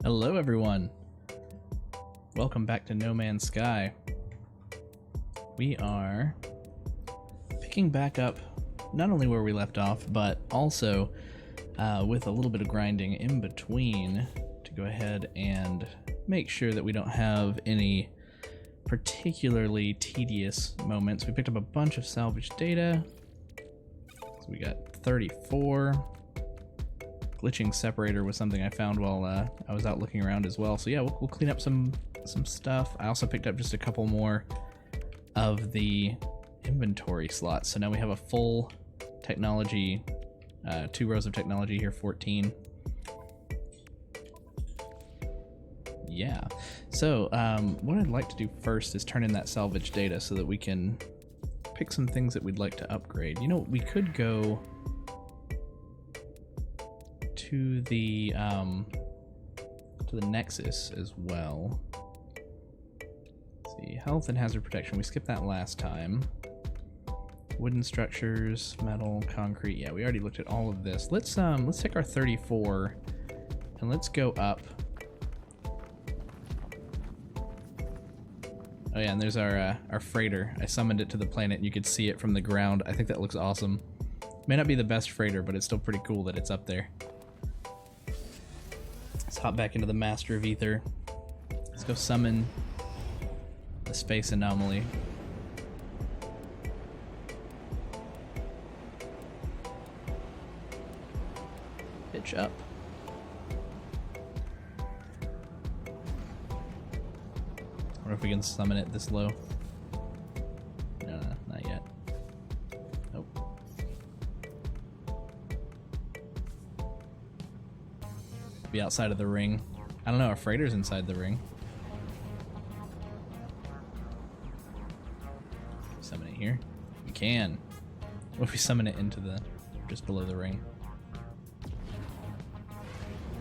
Hello everyone, welcome back to No Man's Sky. We are picking back up not only where we left off, but also with a little bit of grinding in between to go ahead and make sure that we don't have any particularly tedious moments. We picked up a bunch of salvage data, so we got 34. Glitching separator was something I found while I was out looking around as well. So yeah, we'll clean up some stuff. I also picked up just a couple more of the inventory slots. So now we have a full technology, 2 rows of technology here, 14. Yeah. So what I'd like to do first is turn in that salvage data so that we can pick some things that we'd like to upgrade. You know, we could go to the Nexus as well. Let's see, health and hazard protection. We skipped that last time. Wooden structures, metal, concrete. Yeah, we already looked at all of this. Let's take our 34 and let's go up. Oh yeah, and there's our freighter. I summoned it to the planet and you could see it from the ground. I think that looks awesome. May not be the best freighter, but it's still pretty cool that it's up there. Let's hop back into the Master of Ether. Let's go summon the space anomaly. Pitch up. I wonder if we can summon it this low. No, not yet. Nope. Be outside of the ring. I don't know, our freighter's inside the ring. Summon it here. We can. What if we summon it into the, just below the ring?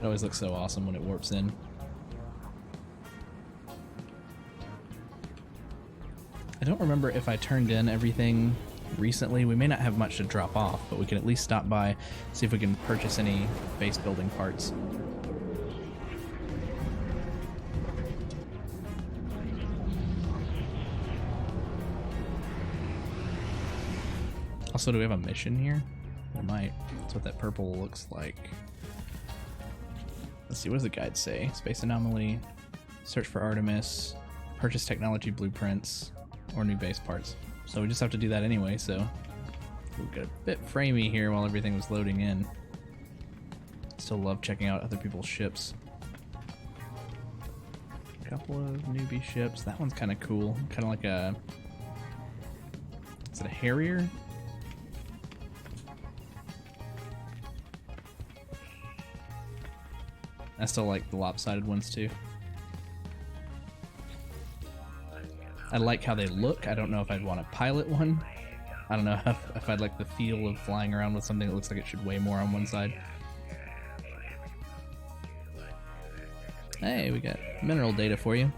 It always looks so awesome when it warps in. I don't remember if I turned in everything recently. We may not have much to drop off, but we can at least stop by, see if we can purchase any base building parts. Also, do we have a mission here? We might. That's what that purple looks like. Let's see, what does the guide say? Space anomaly, search for Artemis, purchase technology blueprints, or new base parts. So we just have to do that anyway, so we'll get a bit framey here while everything was loading in. Still love checking out other people's ships. A couple of newbie ships. That one's kind of cool. Kind of like a... Is it a Harrier? I still like the lopsided ones too. I like how they look. I don't know if I'd want to pilot one. I don't know if I'd like the feel of flying around with something that looks like it should weigh more on one side. Hey, we got mineral data for you.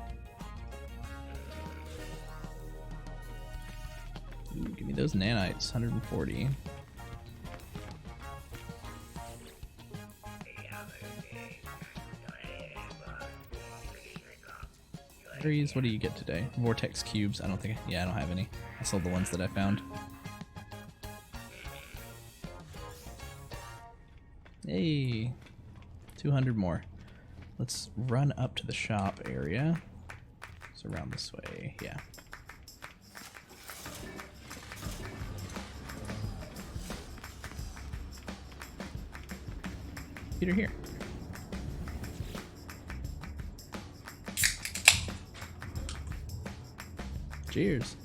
Ooh, give me those nanites, 140. What do you get today? Vortex cubes. I don't think. Yeah, I don't have any. I sold the ones that I found. Hey, 200 more. Let's run up to the shop area. It's around this way. Yeah. Peter here. Cheers.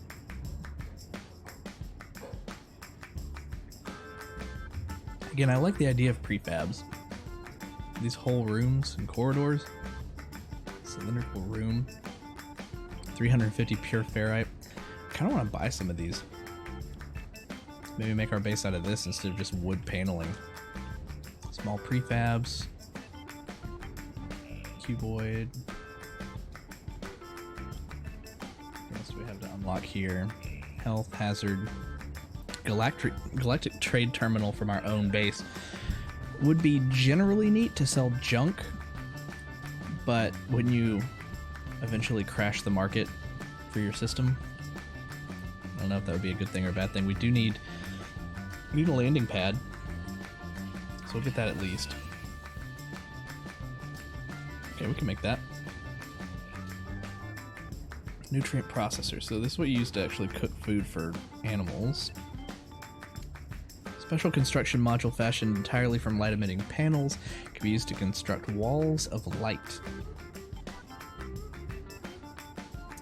Again, I like the idea of prefabs. These whole rooms and corridors. Cylindrical room. 350 pure ferrite. I kind of want to buy some of these. Maybe make our base out of this instead of just wood paneling. Small prefabs. Cuboid. We have to unlock here. Health, hazard, galactic trade terminal from our own base. Would be generally neat to sell junk, but when you eventually crash the market for your system, I don't know if that would be a good thing or a bad thing. We need a landing pad, so we'll get that at least. Okay, we can make that. Nutrient processor. So this is what you use to actually cook food for animals. Special construction module fashioned entirely from light-emitting panels can be used to construct walls of light.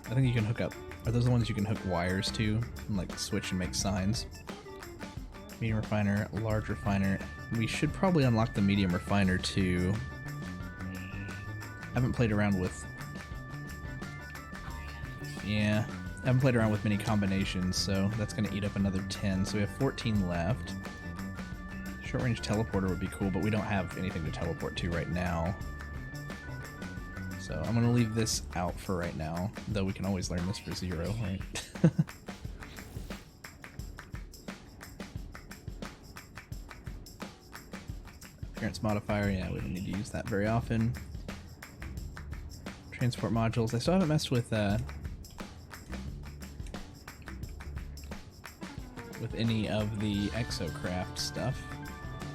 I think you can hook up. Are those the ones you can hook wires to and like switch and make signs? Medium refiner, large refiner. We should probably unlock the medium refiner too. I haven't played around with. Yeah, I haven't played around with many combinations, so that's going to eat up another 10. So we have 14 left. Short-range teleporter would be cool, but we don't have anything to teleport to right now. So I'm going to leave this out for right now, though we can always learn this for 0, right? Appearance modifier, yeah, we don't need to use that very often. Transport modules, I still haven't messed with any of the exocraft stuff.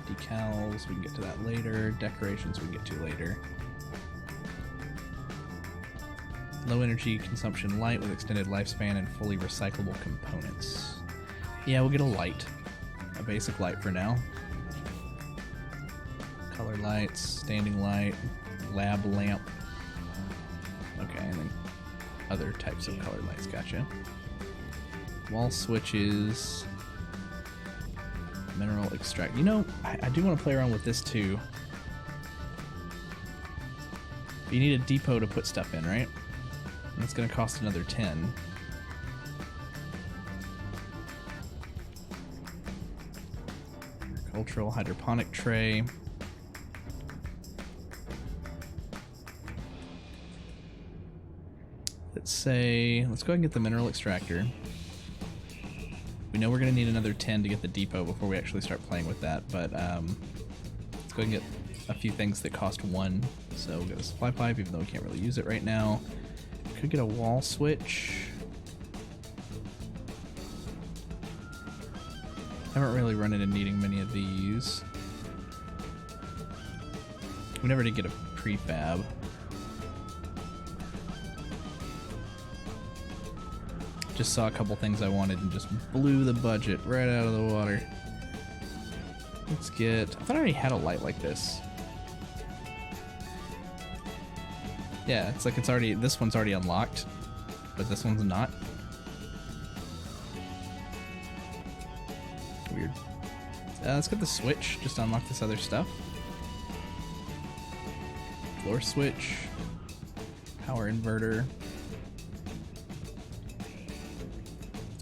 Decals, we can get to that later. Decorations we can get to later. Low energy consumption light with extended lifespan and fully recyclable components. Yeah, we'll get a light. A basic light for now. Color lights, standing light, lab lamp. Okay, and then other types of color lights, gotcha. Wall switches. Mineral extract. You know, I do want to play around with this too. You need a depot to put stuff in, right? And it's going to cost another 10. Agricultural hydroponic tray. Let's go ahead and get the mineral extractor. We know we're going to need another 10 to get the depot before we actually start playing with that, but let's go ahead and get a few things that cost 1. So we'll get a supply pipe, even though we can't really use it right now. Could get a wall switch. Haven't really run into needing many of these. We never did get a prefab. Just saw a couple things I wanted and just blew the budget right out of the water. Let's get... I thought I already had a light like this. Yeah, it's like it's already... This one's already unlocked, but this one's not. Weird. Let's get the switch just to unlock this other stuff. Floor switch. Power inverter.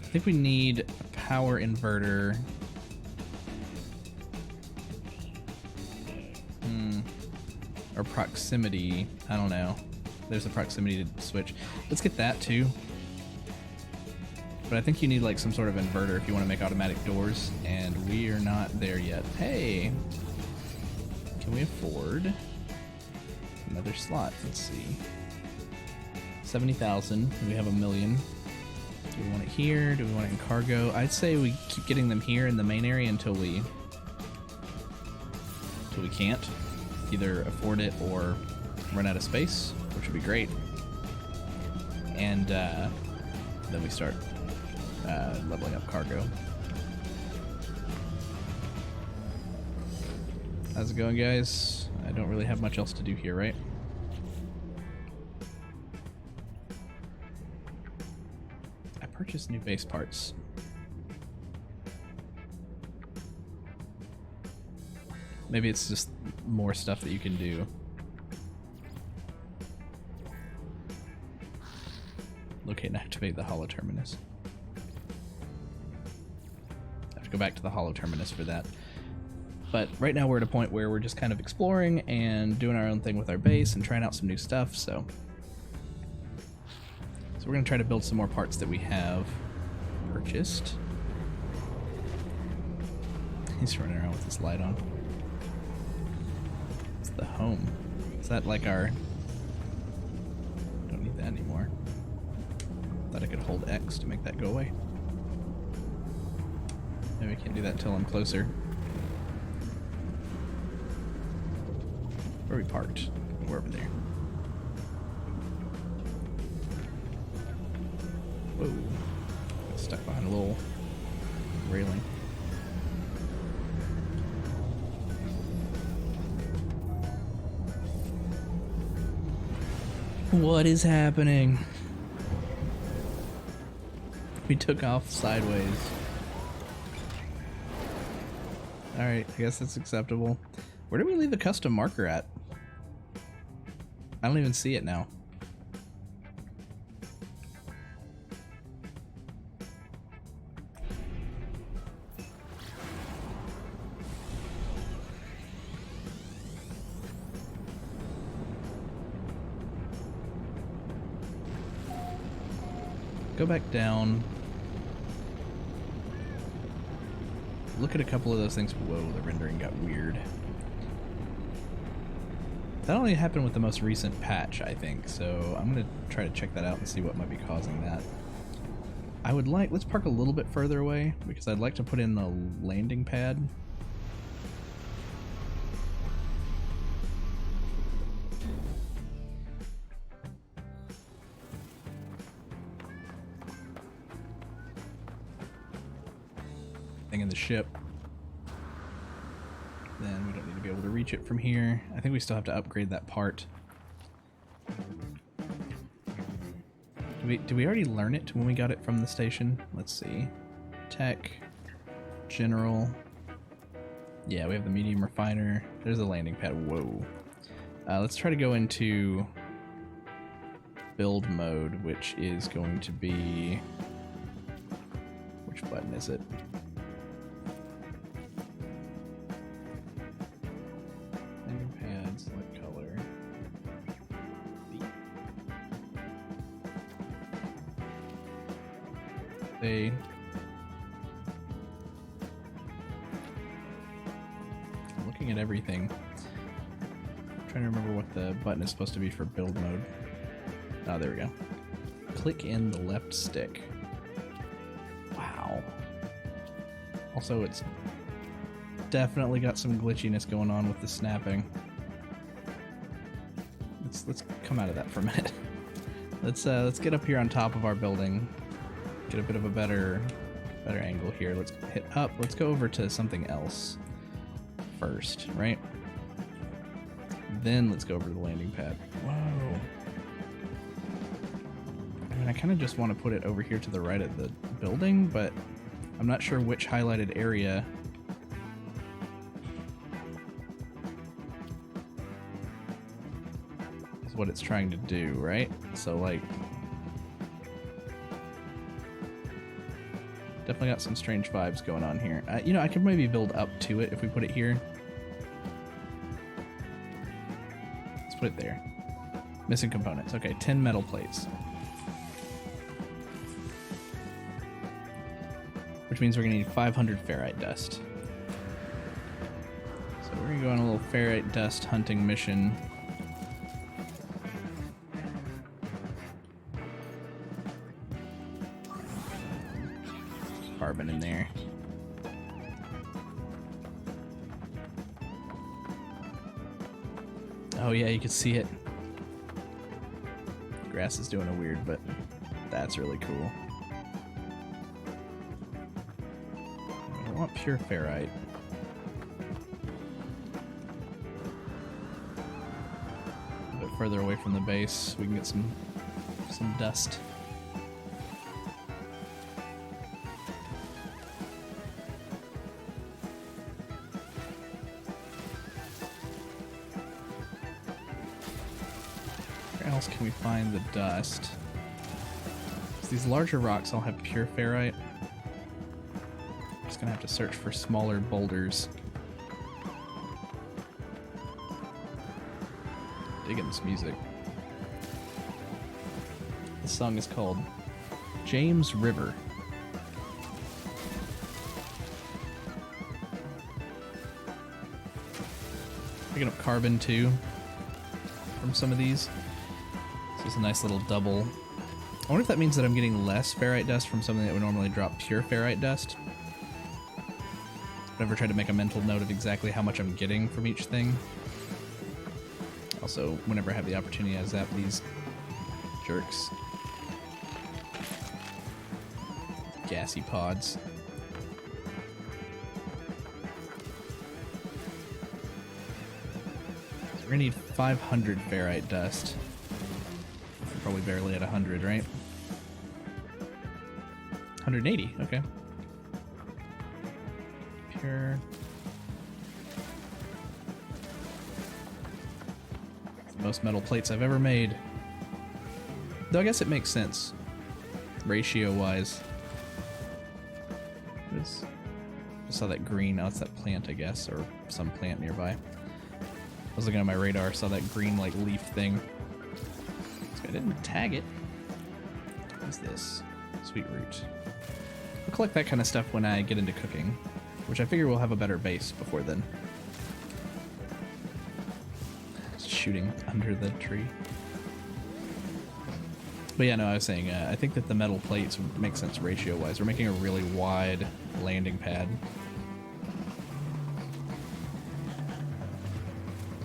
I think we need a power inverter. Or proximity. I don't know. There's a proximity to switch. Let's get that too. But I think you need like some sort of inverter if you want to make automatic doors, and we are not there yet. Hey, can we afford another slot? Let's see. 70,000. We have 1 million. Do we want it here? Do we want it in cargo? I'd say we keep getting them here in the main area until we can't either afford it or run out of space, which would be great. And then we start leveling up cargo. How's it going, guys? I don't really have much else to do here, right? Purchase new base parts. Maybe it's just more stuff that you can do. Locate and activate the holo terminus. I have to go back to the holo terminus for that. But right now we're at a point where we're just kind of exploring and doing our own thing with our base and trying out some new stuff, so we're going to try to build some more parts that we have purchased. He's running around with his light on. It's the home. Is that like our that anymore. Thought I could hold X to make that go away. Maybe I can't do that until I'm closer. Where are we parked? We're over there. Whoa. Got stuck behind a little railing. What is happening? We took off sideways. Alright, I guess that's acceptable. Where did we leave the custom marker at? I don't even see it now. Go back down. Look at a couple of those things. Whoa, the rendering got weird. That only happened with the most recent patch, I think, so I'm gonna try to check that out and see what might be causing that. I would like, let's park a little bit further away, because I'd like to put in the landing pad. In the ship, then we don't need to be able to reach it from here. I think we still have to upgrade that part. Did we already learn it when we got it from the station? Let's see. Tech, general. Yeah, we have the medium refiner. There's the landing pad. Whoa. Let's try to go into build mode, which is going to be, which button is it? Select color. They looking at everything. I'm trying to remember what the button is supposed to be for build mode. Oh, there we go. Click in the left stick. Wow. Also, it's definitely got some glitchiness going on with the snapping. Let's come out of that for a minute. Let's get up here on top of our building. Get a bit of a better angle here. Let's hit up. Let's go over to something else first, right? Then let's go over to the landing pad. Whoa. I mean, I kind of just want to put it over here to the right of the building, but I'm not sure which highlighted area what it's trying to do, right? So like, definitely got some strange vibes going on here. You know, I could maybe build up to it if we put it here. Let's put it there. Missing components. Okay, 10 metal plates. Which means we're gonna need 500 ferrite dust. So we're gonna go on a little ferrite dust hunting mission. Carbon in there. Oh yeah, you can see it. Grass is doing a weird, but that's really cool. I want pure ferrite. A bit further away from the base, we can get some dust. Where else can we find the dust? So these larger rocks all have pure ferrite. I'm just gonna have to search for smaller boulders. Digging this music. This song is called James River. Picking up carbon too from some of these. It's a nice little double. I wonder if that means that I'm getting less ferrite dust from something that would normally drop pure ferrite dust. I've never tried to make a mental note of exactly how much I'm getting from each thing. Also, whenever I have the opportunity, I zap these jerks. Gassy pods. So we're gonna need 500 ferrite dust. Probably barely at 100, right? 180, okay. Pure. Most metal plates I've ever made. Though I guess it makes sense, ratio-wise. Just saw that green. Oh, it's that plant, I guess, or some plant nearby. I was looking at my radar, saw that green, like, leaf thing. I didn't tag it. What is this? Sweet root. I'll collect that kind of stuff when I get into cooking, which I figure we'll have a better base before then. Just shooting under the tree. But yeah, no, I was saying, I think that the metal plates would make sense ratio-wise. We're making a really wide landing pad.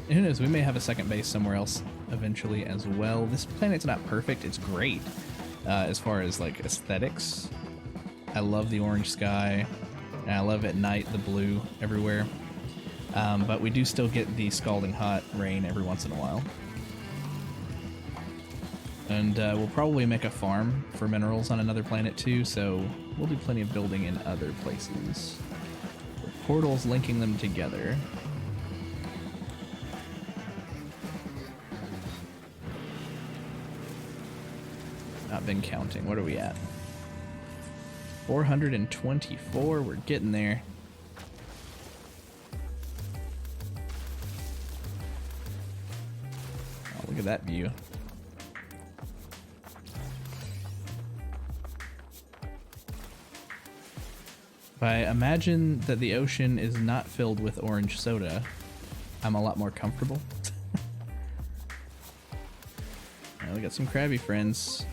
And who knows, we may have a second base somewhere else eventually as well. This planet's not perfect, it's great as far as like aesthetics. I love the orange sky, and I love at night the blue everywhere. But we do still get the scalding hot rain every once in a while. And we'll probably make a farm for minerals on another planet too, so we'll do plenty of building in other places. The portals linking them together. Not been counting. What are we at? 424. We're getting there. Oh, look at that view. If I imagine that the ocean is not filled with orange soda, I'm a lot more comfortable. Oh, we got some crabby friends.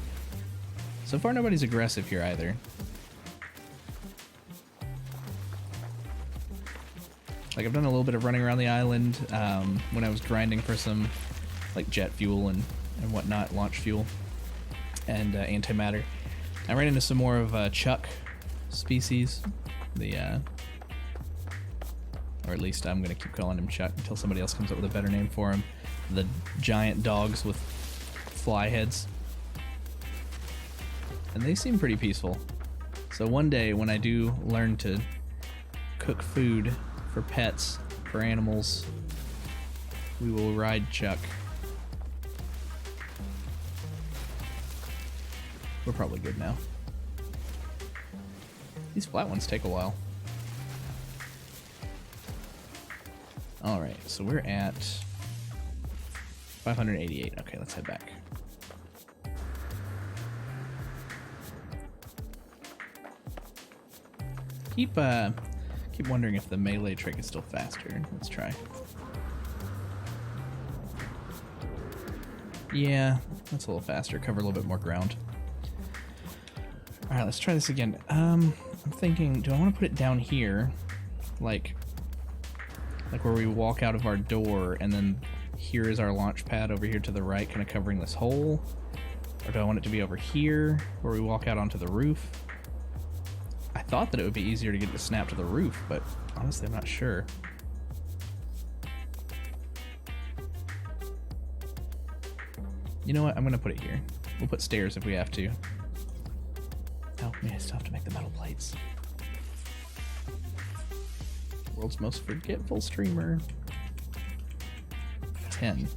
So far, nobody's aggressive here either. Like, I've done a little bit of running around the island when I was grinding for some, like, jet fuel and whatnot, launch fuel, and antimatter. I ran into some more of Chuck species, or at least I'm gonna keep calling him Chuck until somebody else comes up with a better name for him. The giant dogs with fly heads. And they seem pretty peaceful. So one day when I do learn to cook food for pets, for animals, we will ride Chuck. We're probably good now. These flat ones take a while. Alright, so we're at 588. Okay, let's head back. Keep wondering if the melee trick is still faster. Let's try. Yeah, that's a little faster. Cover a little bit more ground. All right, let's try this again. I'm thinking, do I want to put it down here, like where we walk out of our door, and then here is our launch pad over here to the right, kind of covering this hole, or do I want it to be over here, where we walk out onto the roof? I thought that it would be easier to get it to snap to the roof, but honestly, I'm not sure. You know what? I'm gonna put it here. We'll put stairs if we have to. Oh, man, I still have to make the metal plates. World's most forgetful streamer. 10.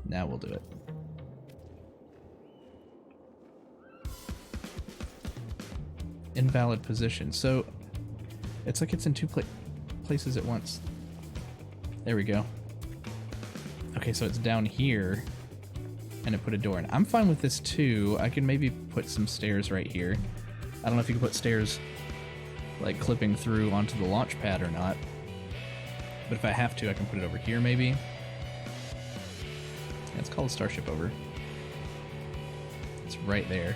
Now we'll do it. Invalid position. So it's like it's in two places at once. There we go. Okay, so it's down here, and it put a door in. I'm fine with this too. I can maybe put some stairs right here. I don't know if you can put stairs like clipping through onto the launch pad or not. But if I have to, I can put it over here maybe. Yeah, let's call the starship over. It's right there.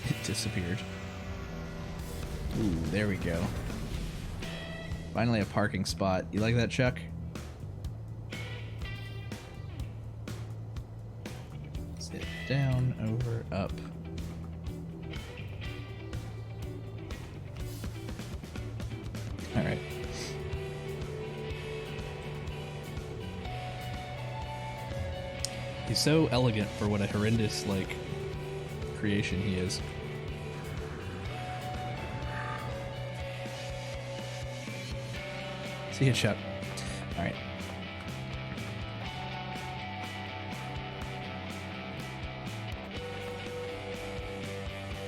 It disappeared. Ooh, there we go. Finally a parking spot. You like that, Chuck? Sit down, over, up. Alright. He's so elegant for what a horrendous, like, creation he is. See you, Chuck. Alright.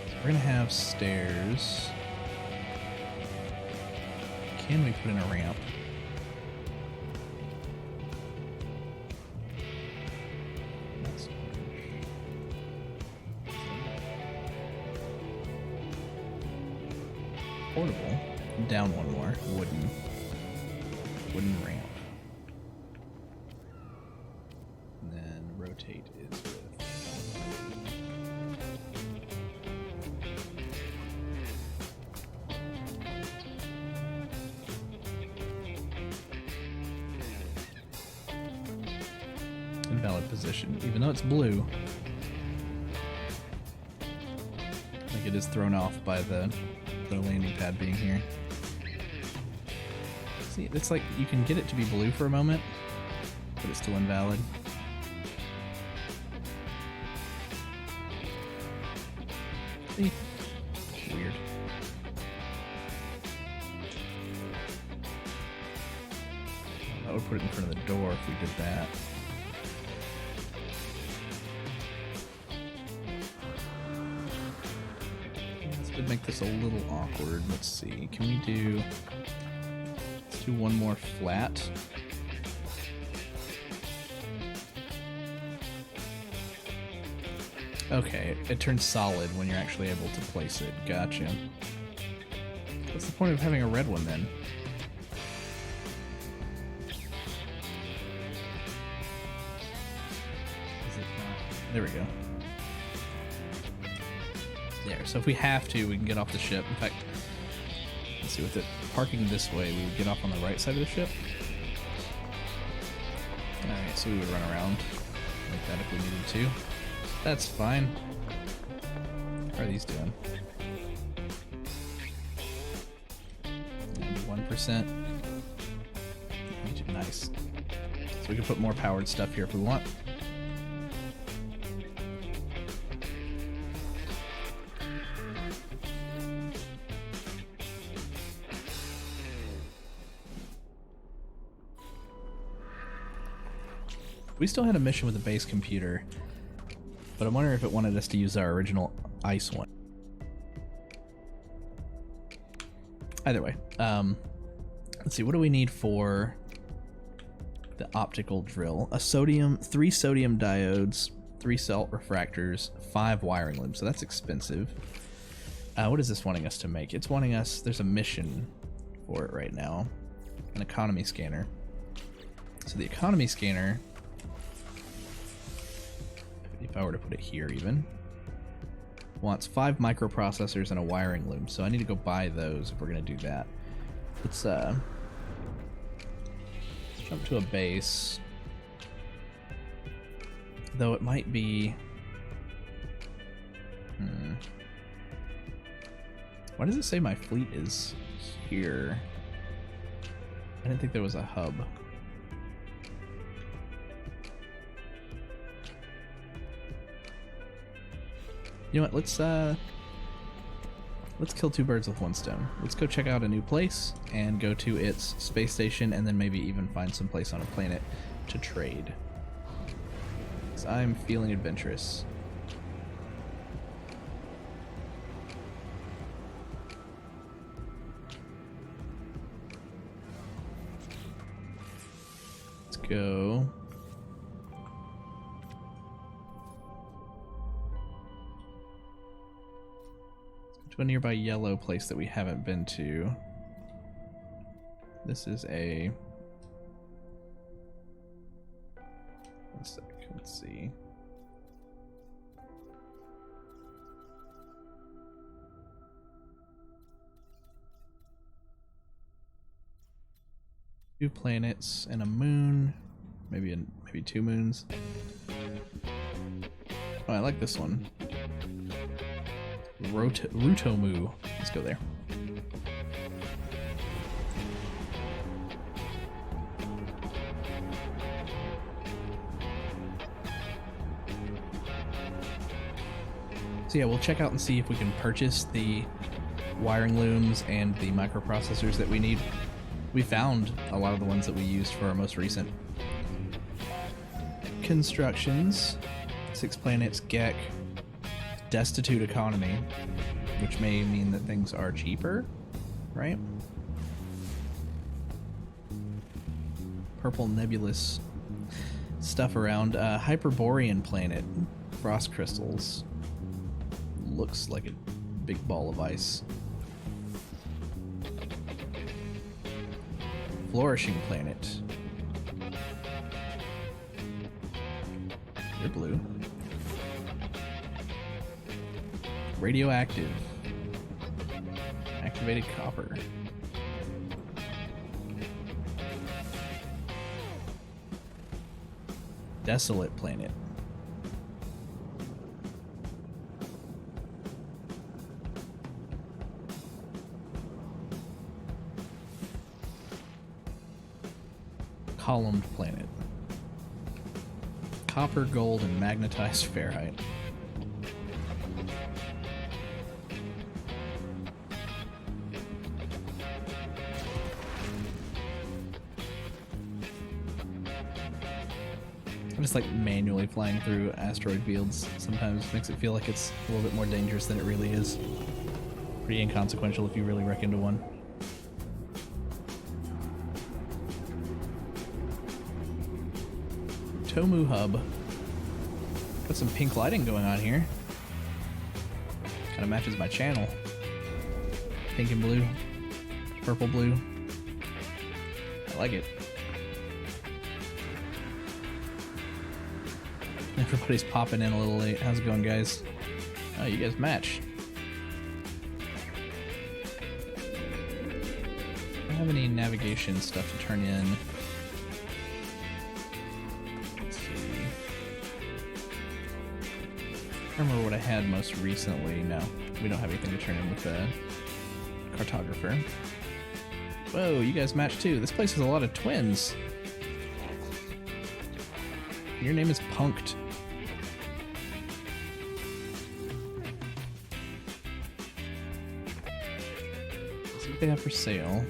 So we're gonna have stairs. Can we put in a ramp? Portable. Down one more. Wooden ramp. And then rotate is with. Invalid position. Even though it's blue, like it is thrown off by the landing pad being here. See, it's like you can get it to be blue for a moment, but it's still invalid. See? Weird. That would put it in front of the door if we did that. This would make this a little awkward. Let's see. Can we do... Let's do one more flat. Okay, it turns solid when you're actually able to place it. Gotcha. What's the point of having a red one then? Is it not? There we go. There, so if we have to, we can get off the ship. In fact, let's see, with it parking this way, we would get off on the right side of the ship. Alright, so we would run around like that if we needed to. That's fine. How are these doing? 91%. Nice. So we can put more powered stuff here if we want. We still had a mission with the base computer, but I'm wondering if it wanted us to use our original ice one. Either way, let's see, what do we need for the optical drill? A sodium, 3 sodium diodes, 3 salt refractors, 5 wiring looms, so that's expensive. What is this wanting us to make? It's wanting us, there's a mission for it right now, an economy scanner. So the economy scanner, if I were to put it here even, wants 5 microprocessors and a wiring loom, so I need to go buy those if we're going to do that. Let's jump to a base, though it might be... Why does it say my fleet is here? I didn't think there was a hub. You know what, let's kill 2 birds with 1 stone. Let's go check out a new place and go to its space station, and then maybe even find some place on a planet to trade. 'Cause I'm feeling adventurous. Let's go. To a nearby yellow place that we haven't been to. This is a... One sec. Let's see. Two planets and a moon, maybe two moons. Oh, I like this one. Rutomu. Let's go there. So yeah, we'll check out and see if we can purchase the wiring looms and the microprocessors that we need. We found a lot of the ones that we used for our most recent constructions. 6 planets, Gek, destitute economy, which may mean that things are cheaper, right? Purple nebulous stuff around. Hyperborean planet, frost crystals. Looks like a big ball of ice. Flourishing planet. You're blue. Radioactive. Activated copper. Desolate planet. Columned planet. Copper, gold, and magnetized ferrite. I just like manually flying through asteroid fields sometimes. Makes it feel like it's a little bit more dangerous than it really is. Pretty inconsequential if you really wreck into one. Tomu Hub. Got some pink lighting going on here. Kind of matches my channel. Pink and blue. Purple blue. I like it. Everybody's popping in a little late. How's it going, guys? Oh, you guys match. I don't have any navigation stuff to turn in. I remember what I had most recently. No, we don't have anything to turn in with the cartographer. Whoa, you guys match too. This place has a lot of twins. Your name is Punked. Let's see what they have for sale.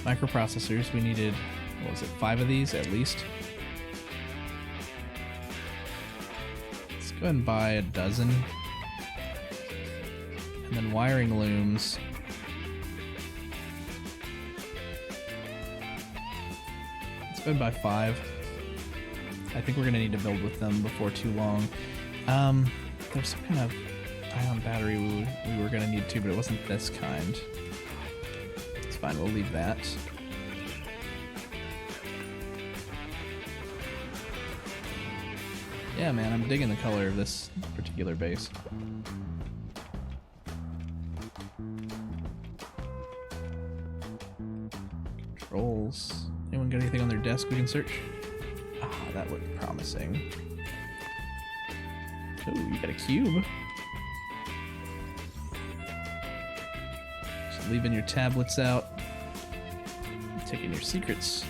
Microprocessors. We needed, what was it, 5 of these at least. Go ahead and buy a dozen. And then wiring looms. Let's go ahead and buy 5. I think we're gonna need to build with them before too long. There's some kind of ion battery we were gonna need too, but it wasn't this kind. It's fine, we'll leave that. Yeah, man, I'm digging the color of this particular base. Controls. Anyone got anything on their desk we can search? Ah, that looked promising. Oh, you got a cube. Just leaving your tablets out. Taking your secrets.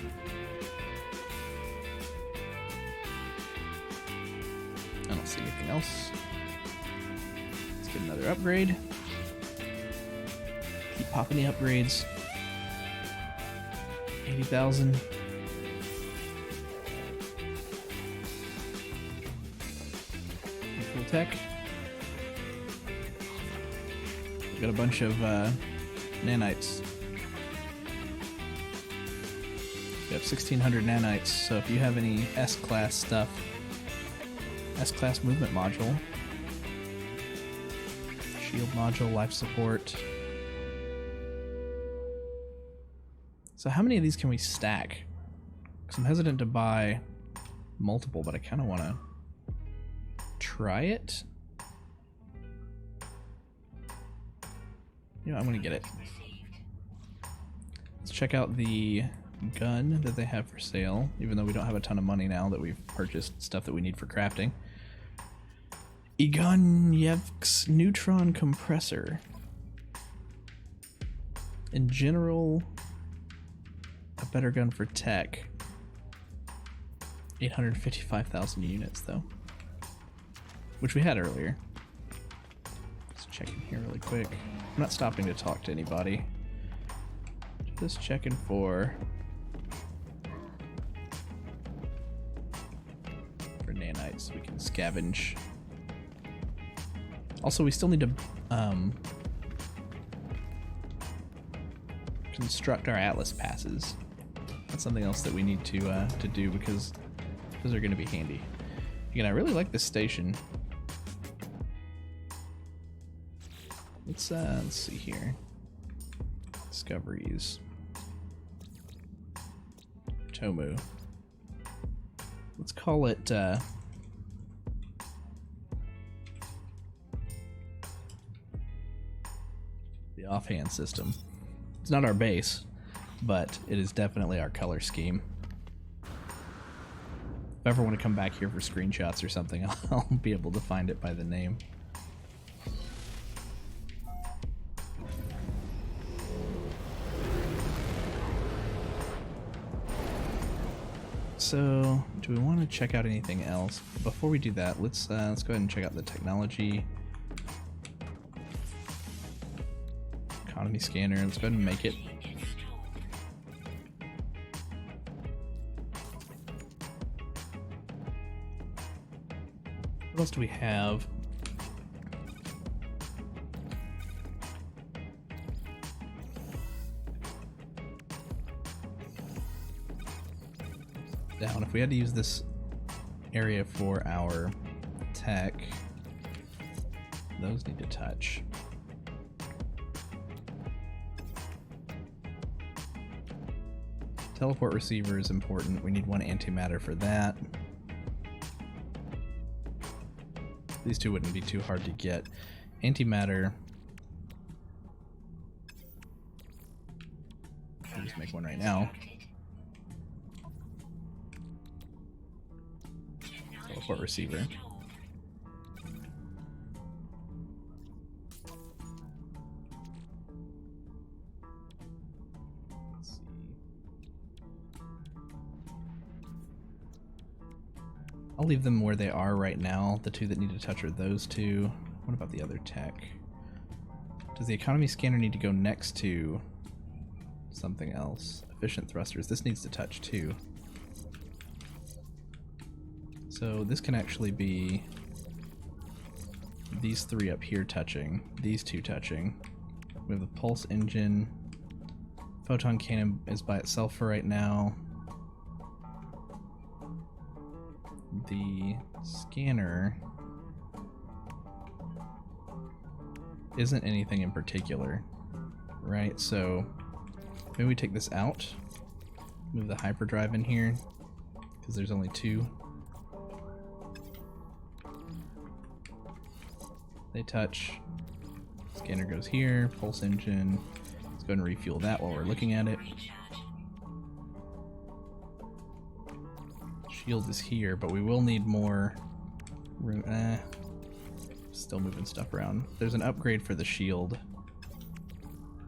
I don't see anything else. Let's get another upgrade. Keep popping the upgrades. 80,000. Full tech. We've got a bunch of nanites. We have 1,600 nanites, so if you have any S-class stuff, S-class movement module, shield module, life support. So how many of these can we stack? So I'm hesitant to buy multiple, but I kind of want to try it. You know, I'm going to get it. Let's check out the gun that they have for sale, even though we don't have a ton of money now that we've purchased stuff that we need for crafting. Igonyev's neutron compressor. In general, a better gun for tech. 855,000 units though, which we had earlier. Let's check in here really quick. I'm not stopping to talk to anybody. Just checking for nanites we can scavenge. Also, we still need to construct our Atlas passes. That's something else that we need to do because those are going to be handy. Again, I really like this station. Let's see here. Discoveries. Tomu. Let's call it the offhand system. It's not our base, but it is definitely our color scheme. If I ever want to come back here for screenshots or something, I'll be able to find it by the name. So, do we want to check out anything else? Before we do that, let's go ahead and check out the technology. Economy scanner, let's go ahead and make it. What else do we have? Down. If we had to use this area for our tech, those need to touch. Teleport receiver is important. We need one antimatter for that. These two wouldn't be too hard to get. Antimatter. I'll just make one right now. Teleport receiver. Let's see. I'll leave them where they are right now. The two that need to touch are those two. What about the other tech? Does the economy scanner need to go next to something else? Efficient thrusters. This needs to touch too. So this can actually be these three up here touching, these two touching. We have a pulse engine. Photon cannon is by itself for right now. The scanner isn't anything in particular, right? So maybe we take this out, move the hyperdrive in here, because there's only two. They touch. Scanner goes here. Pulse engine. Let's go ahead and refuel that while we're looking at it. Shield is here, but we will need more room. Still moving stuff around. There's an upgrade for the shield.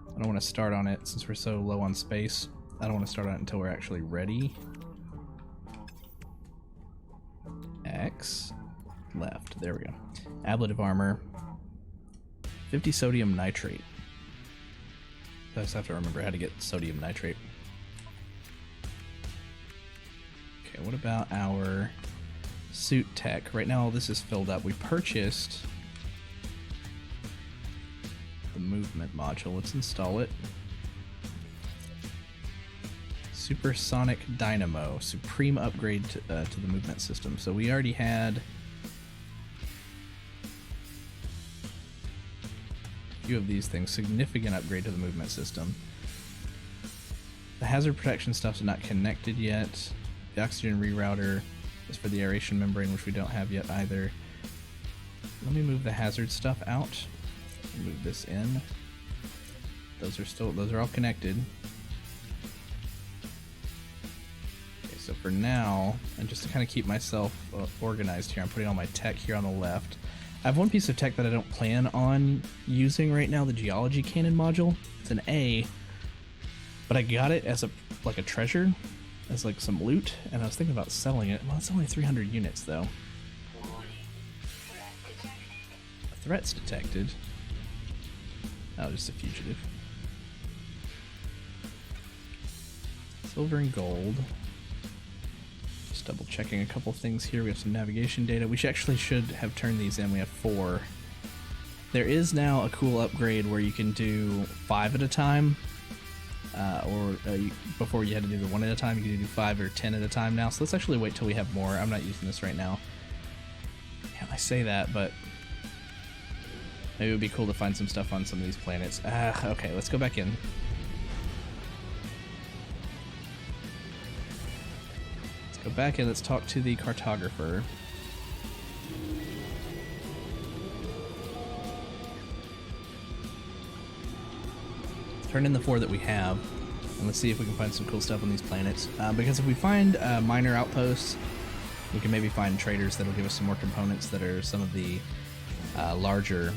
I don't want to start on it since we're so low on space. I don't want to start on it until we're actually ready. X. Left. There we go. Ablative armor. 50 sodium nitrate. I just have to remember how to get sodium nitrate. Okay, what about our suit tech? Right now all this is filled up. We purchased the movement module. Let's install it. Supersonic dynamo. Supreme upgrade to the movement system. So we already had few of these things. Significant upgrade to the movement system. The hazard protection stuff's not connected yet. The oxygen rerouter is for the aeration membrane, which we don't have yet either. Let me move the hazard stuff out. Move this in. Those are all connected. Okay, so for now, and just to kind of keep myself organized here, I'm putting all my tech here on the left. I have one piece of tech that I don't plan on using right now, the geology cannon module. It's an A, but I got it as a treasure, as like some loot, and I was thinking about selling it. Well, it's only 300 units though. Threats detected. Oh, just a fugitive. Silver and gold. Just double checking a couple things here. We have some navigation data. We actually should have turned these in. We have 4. There is now a cool upgrade where you can do 5 at a time. Before you had to do the 1 at a time, you can do 5 or 10 at a time now. So let's actually wait till we have more. I'm not using this right now. Yeah, I say that, but maybe it would be cool to find some stuff on some of these planets. Okay, let's go back in. Let's go back in, let's talk to the cartographer. Turn in the 4 that we have, and let's see if we can find some cool stuff on these planets. Because if we find minor outposts, we can maybe find traders that'll give us some more components that are some of the larger,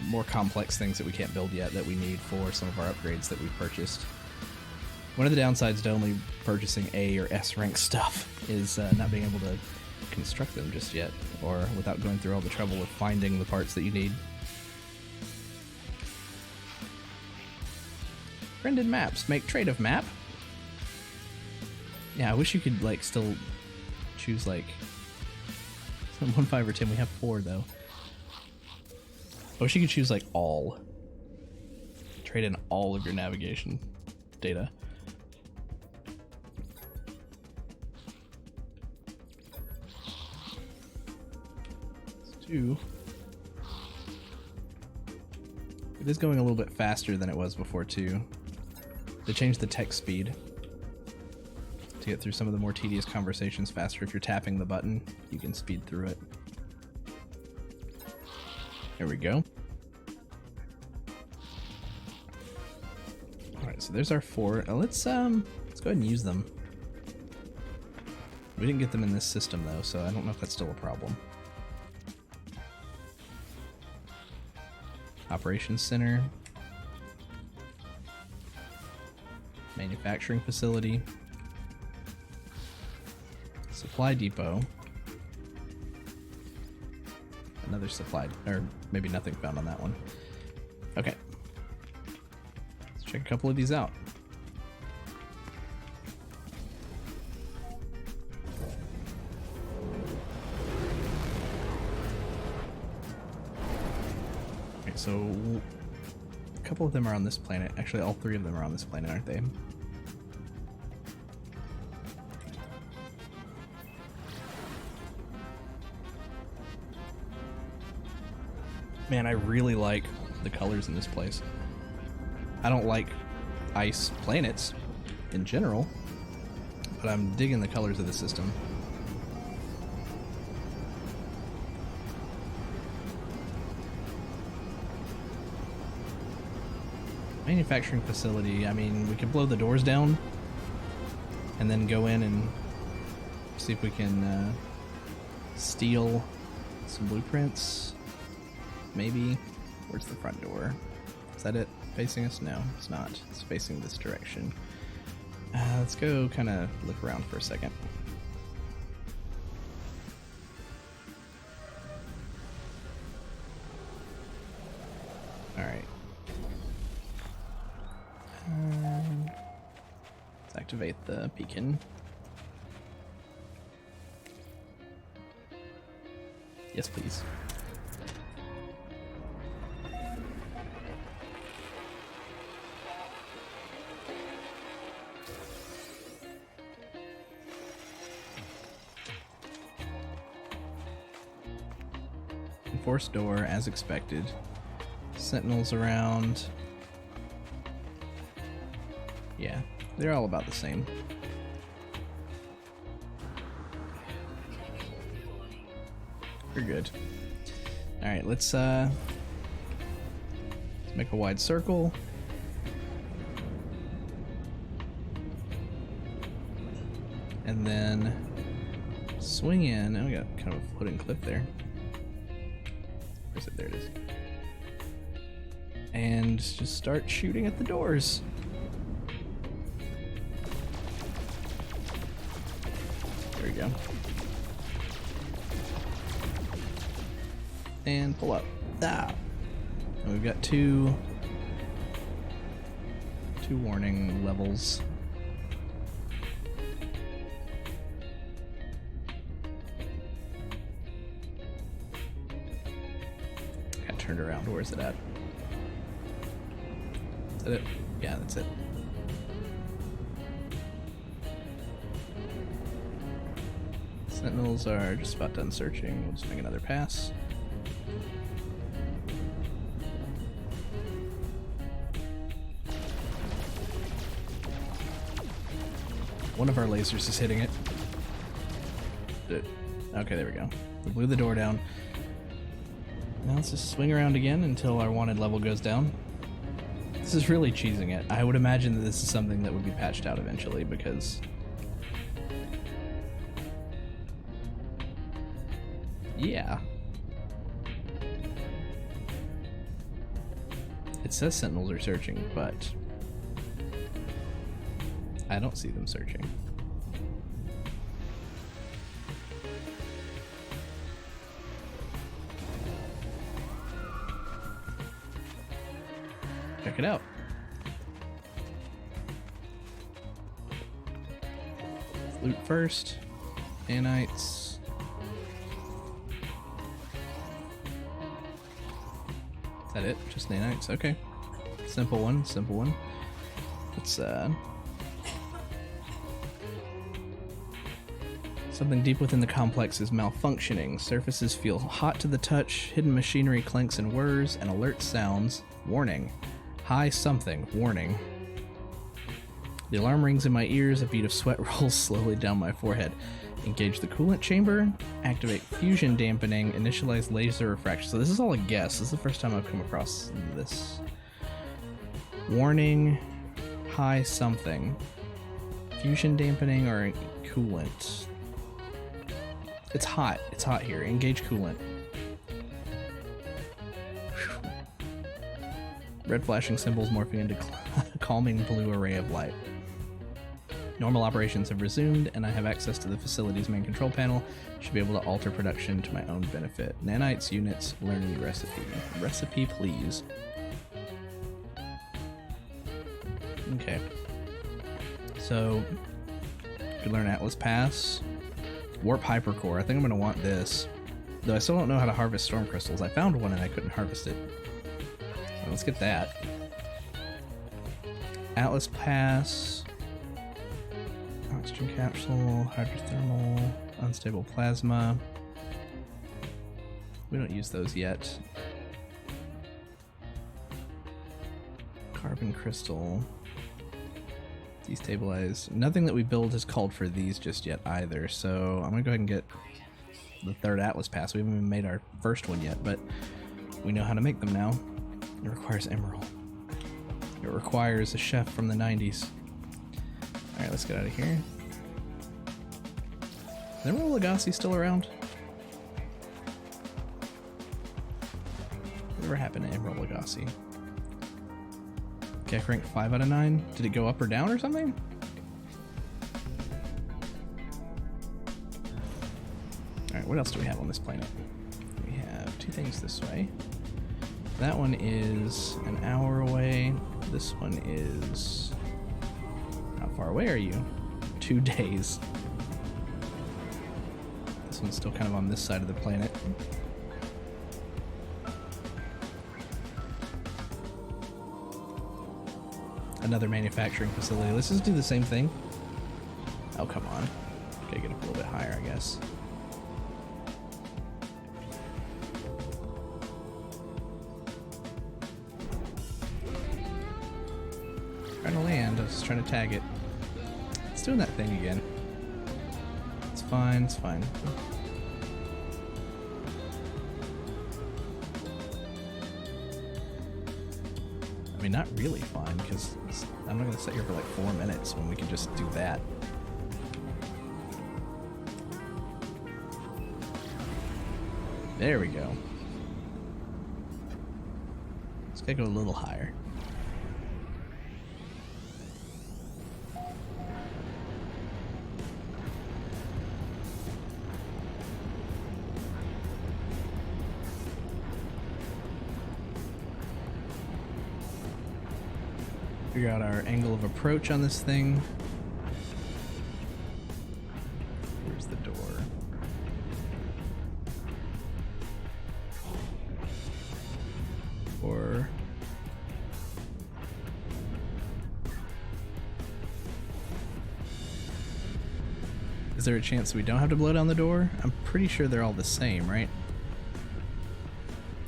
more complex things that we can't build yet that we need for some of our upgrades that we've purchased. One of the downsides to only purchasing A or S rank stuff is not being able to construct them just yet, or without going through all the trouble of finding the parts that you need. Friended maps. Make trade of map. Yeah, I wish you could like still choose like some 1, 5, or 10. We have 4 though. I wish you could choose like all. Trade in all of your navigation data. Let's do. It is going a little bit faster than it was before too. They changed the text speed to get through some of the more tedious conversations faster. If you're tapping the button, you can speed through it. There we go. Alright, so there's our 4. Let's go ahead and use them. We didn't get them in this system though, so I don't know if that's still a problem. Operations Center. Manufacturing facility. Supply depot. Another supply, or maybe nothing found on that one. Okay. Let's check a couple of these out. Okay, so a couple of them are on this planet. Actually, all 3 of them are on this planet, aren't they? Man, I really like the colors in this place. I don't like ice planets in general, but I'm digging the colors of the system. Manufacturing facility, I mean, we could blow the doors down and then go in and see if we can steal some blueprints. Maybe. Where's the front door? Is that it facing us? No, it's not. It's facing this direction. Let's go kind of look around for a second. Alright. Let's activate the beacon. Yes, please. Forced door, as expected. Sentinels around. Yeah, they're all about the same. We're good. Alright, let's make a wide circle. And then swing in. Oh, we got kind of a floating cliff there. Where's it? There it is. And just start shooting at the doors. There we go. And pull up. Ah! And we've got two warning levels. Got turned around. Where's it at? Is that it? Yeah, that's it. Sentinels are just about done searching. We'll just make another pass. One of our lasers is hitting it. Okay, there we go. We blew the door down. Now let's just swing around again until our wanted level goes down. This is really cheesing it. I would imagine that this is something that would be patched out eventually because... yeah. It says Sentinels are searching, but I don't see them searching. Check it out. Loot first. Nanites. Is that it? Just nanites? Okay. Simple one, simple one. Let's something deep within the complex is malfunctioning. Surfaces feel hot to the touch, hidden machinery clanks and whirs, and alert sounds. Warning. High something. Warning. The alarm rings in my ears, a bead of sweat rolls slowly down my forehead. Engage the coolant chamber, activate fusion dampening, initialize laser refraction. So this is all a guess. This is the first time I've come across this. Warning. High something. Fusion dampening or coolant. It's hot. It's hot here. Engage coolant. Red flashing symbols morphing into calming blue array of light. Normal operations have resumed, and I have access to the facility's main control panel. Should be able to alter production to my own benefit. Nanites, units, learning recipe. Recipe, please. Okay. So, could learn Atlas Pass. Warp Hypercore. I think I'm going to want this. Though I still don't know how to harvest storm crystals. I found one and I couldn't harvest it. So let's get that. Atlas Pass. Oxygen capsule. Hydrothermal. Unstable plasma. We don't use those yet. Carbon crystal. Destabilize. Nothing that we build has called for these just yet either, so I'm gonna go ahead and get the third Atlas Pass. We haven't even made our first one yet, but we know how to make them now. It requires emerald. It requires a chef from the 90s. Alright, let's get out of here. Is Emerald Lagasse still around? Whatever happened to Emerald Lagasse? Okay, ranked 5 out of 9. Did it go up or down or something? Alright, what else do we have on this planet? We have 2 things this way. That one is an hour away. This one is... how far away are you? 2 days. This one's still kind of on this side of the planet. Another manufacturing facility. Let's just do the same thing. Oh, come on. Okay, get up a little bit higher, I guess. Trying to land. I was just trying to tag it. It's doing that thing again. It's fine. It's fine. mean, not really fine, because I'm not going to sit here for like 4 minutes when we can just do that. There we go. Let's gotta go a little higher. Figure out our angle of approach on this thing. Where's the door? Or is there a chance we don't have to blow down the door? I'm pretty sure they're all the same, right?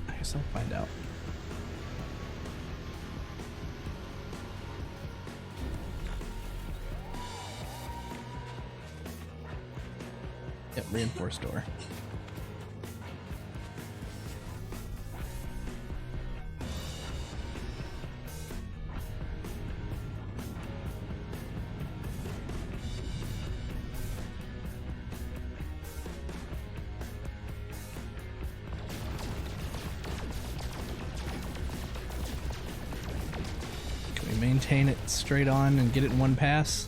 I guess I'll find out. Yep, reinforced door. Can we maintain it straight on and get it in one pass?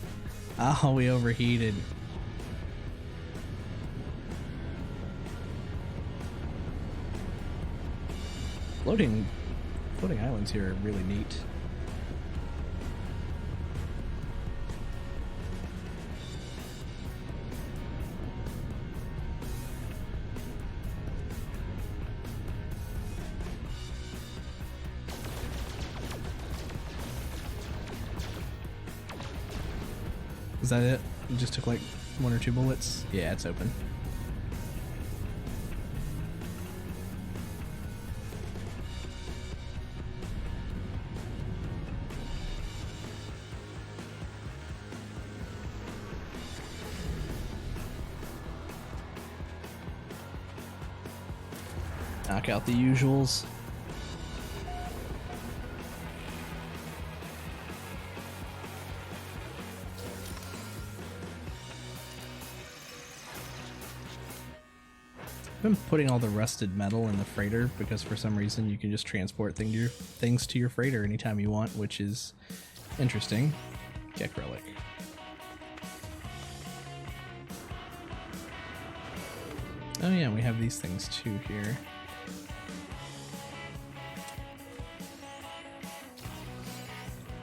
Oh, we overheated. Floating islands here are really neat. Is that it? You just took like 1 or 2 bullets? Yeah, it's open. Knock out the usuals. I've been putting all the rusted metal in the freighter because for some reason you can just transport things to your freighter anytime you want, which is interesting. Gek relic. Oh yeah, we have these things too here.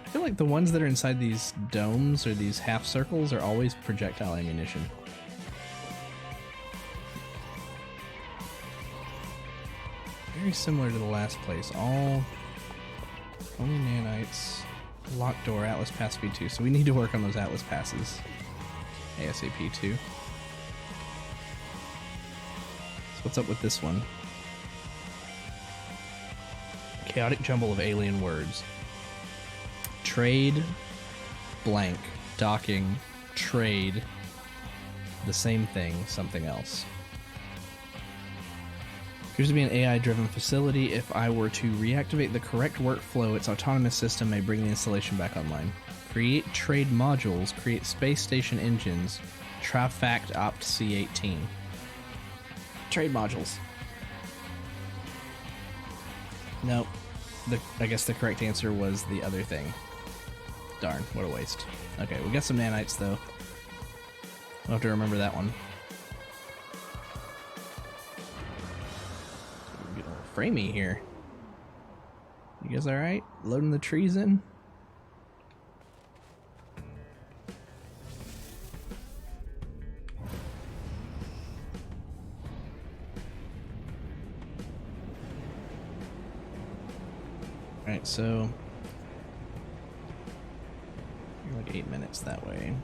I feel like the ones that are inside these domes or these half circles are always projectile ammunition. Very similar to the last place. All only nanites. Locked door, Atlas Pass V2. So we need to work on those Atlas passes ASAP too. So what's up with this one? Chaotic jumble of alien words. Trade, blank, docking, trade, the same thing, something else. Appears to be an AI-driven facility. If I were to reactivate the correct workflow, its autonomous system may bring the installation back online. Create trade modules, create space station engines, Trafact Opt C18. Trade modules. Nope. I guess the correct answer was the other thing. Darn, what a waste. Okay, we got some nanites though. I'll have to remember that one. Get a little framey here. You guys alright? Loading the trees in? Alright, so you're like 8 minutes that way.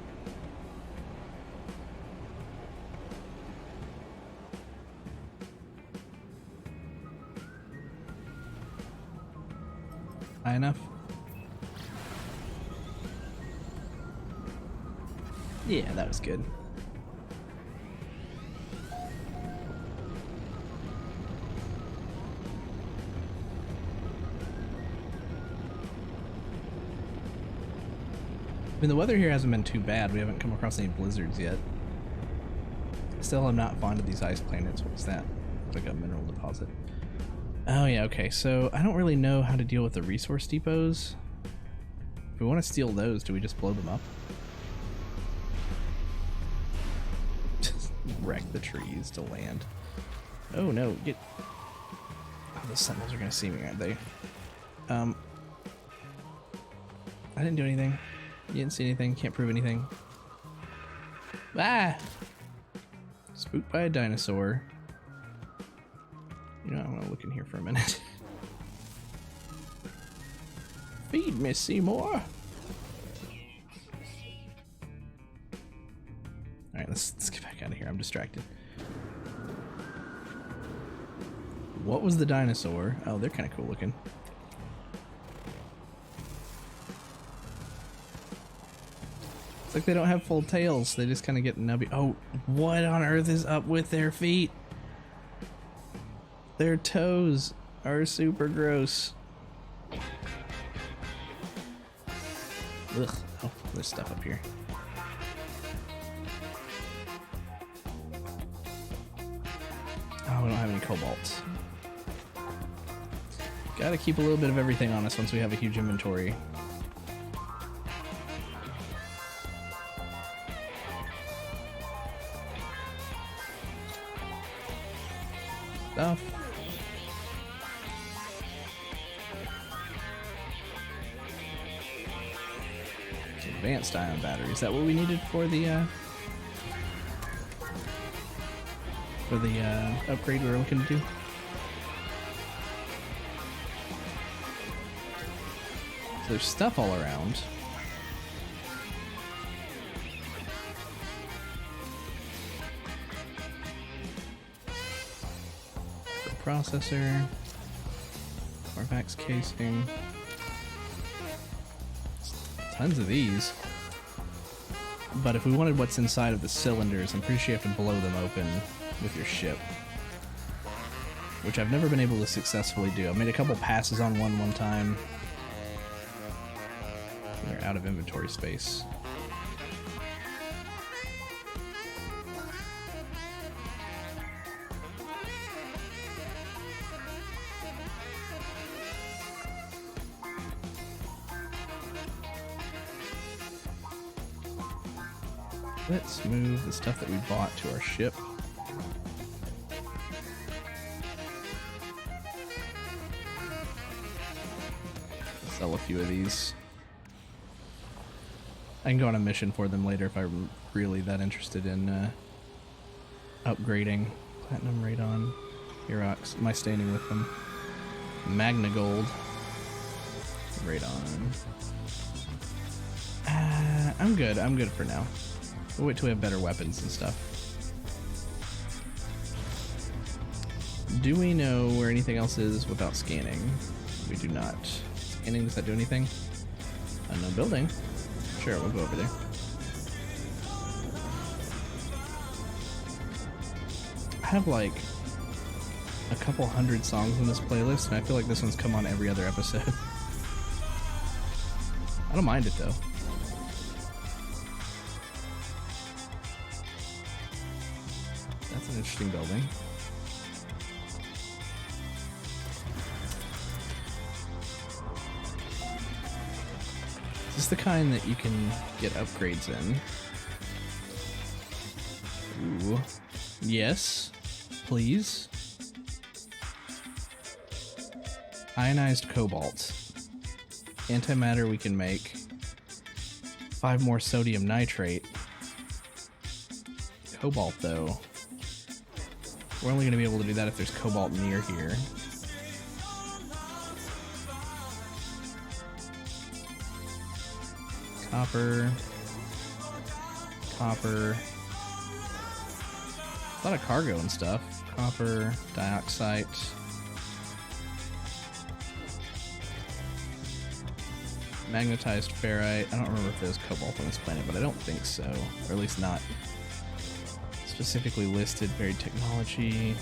High enough? Yeah, that was good. mean, the weather here hasn't been too bad. We haven't come across any blizzards yet. Still, I'm not fond of these ice planets. What's that? It's like a mineral deposit. Oh yeah, okay. So I don't really know how to deal with the resource depots. If we want to steal those, do we just blow them up? Just wreck the trees to land. Oh no, get... Oh, the sentinels are gonna see me, aren't they? I didn't do anything. You didn't see anything, can't prove anything. Ah! Spooked by a dinosaur. You know, I want to look in here for a minute. Feed me, Seymour! Alright, let's get back out of here. I'm distracted. What was the dinosaur? Oh, they're kind of cool looking. It's like they don't have full tails. They just kind of get nubby. Oh, what on earth is up with their feet? Their toes are super gross. Ugh. Oh, there's stuff up here. Oh, we don't have any cobalt. Gotta keep a little bit of everything on us once we have a huge inventory. Stuff. Advanced ion battery. Is that what we needed for the upgrade we were looking to do? So there's stuff all around. Processor, Corvax casing, tons of these. But if we wanted what's inside of the cylinders, I'm pretty sure you have to blow them open with your ship, which I've never been able to successfully do. I made a couple passes on one time. They're out of inventory space. Let's move the stuff that we bought to our ship. Sell a few of these. I can go on a mission for them later if I'm really that interested in upgrading. Platinum Radon, Herox. Am I standing with them? Magna Gold. Radon. I'm good. I'm good for now. We'll wait till we have better weapons and stuff. Do we know where anything else is without scanning? We do not. Scanning, does that do anything? Unknown building. Sure, we'll go over there. I have like a couple hundred songs in this playlist, and I feel like this one's come on every other episode. I don't mind it though. That's an interesting building. Is this the kind that you can get upgrades in? Ooh. Yes, please. Ionized cobalt. Antimatter we can make. 5 more sodium nitrate. Cobalt though. We're only going to be able to do that if there's cobalt near here. Copper. Copper. A lot of cargo and stuff. Copper, dioxide. Magnetized ferrite. I don't remember if there's cobalt on this planet, but I don't think so. Or at least not specifically listed. Varied technology,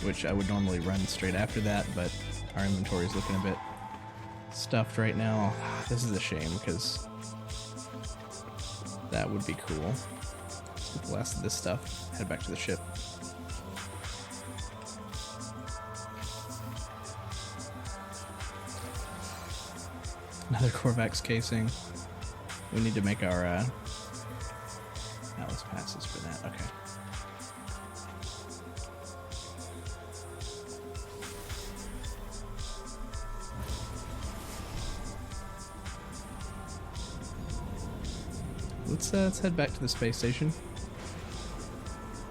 which I would normally run straight after that, but our inventory is looking a bit stuffed right now. This is a shame because That would be cool. Let's get the last of this stuff. Head back to the ship. Another Korvax casing. We need to make our Atlas passes for that. Okay. Let's head back to the space station.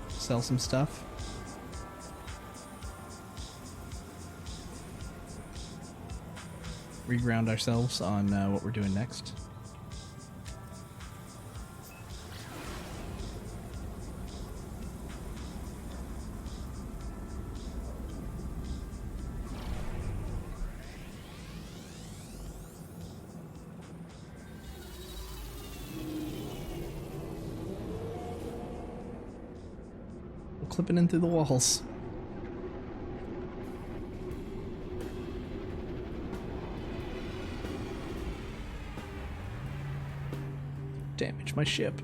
Sell some stuff. Reground ourselves on what we're doing next. We're clipping in through the walls. Damage my ship.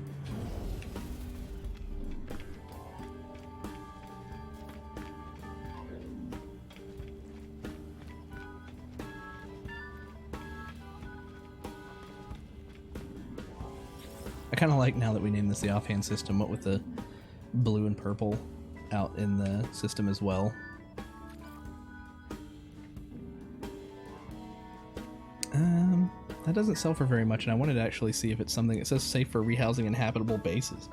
I kind of like now that we named this the offhand system, what with the blue and purple out in the system as well. That doesn't sell for very much, and I wanted to actually see if it's something that says safe for rehousing inhabitable bases.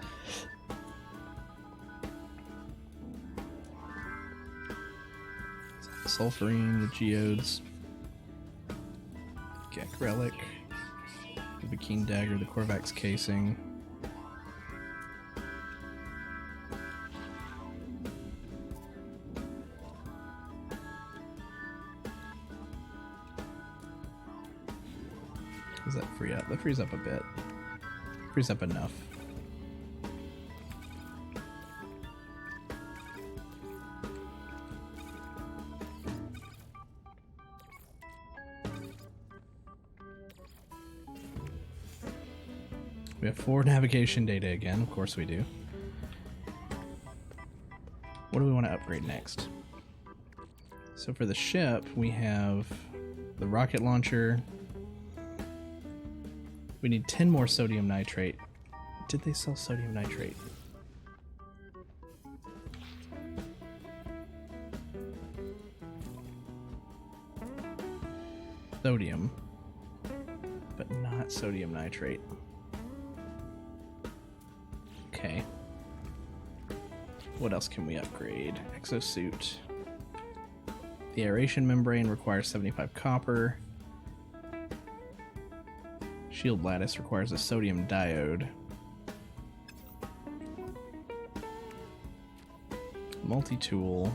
Sulfurine, the geodes, Gek relic, the Bakine dagger, the Korvax casing. Does that free up? That frees up a bit. Frees up enough. We have 4 navigation data again, of course we do. What do we want to upgrade next? So for the ship, we have the rocket launcher. We need 10 more sodium nitrate. Did they sell sodium nitrate? Sodium, but not sodium nitrate. Okay. What else can we upgrade? Exosuit. The aeration membrane requires 75 copper. Shield lattice requires a sodium diode. Multi-tool.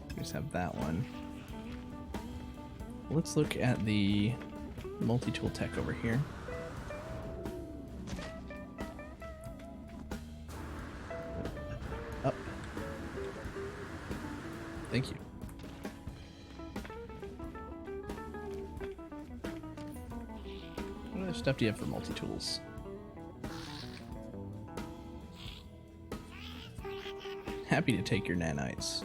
We just have that one. Let's look at the multi-tool tech over here. Up. Thank you. What other stuff do you have for multi-tools? Happy to take your nanites.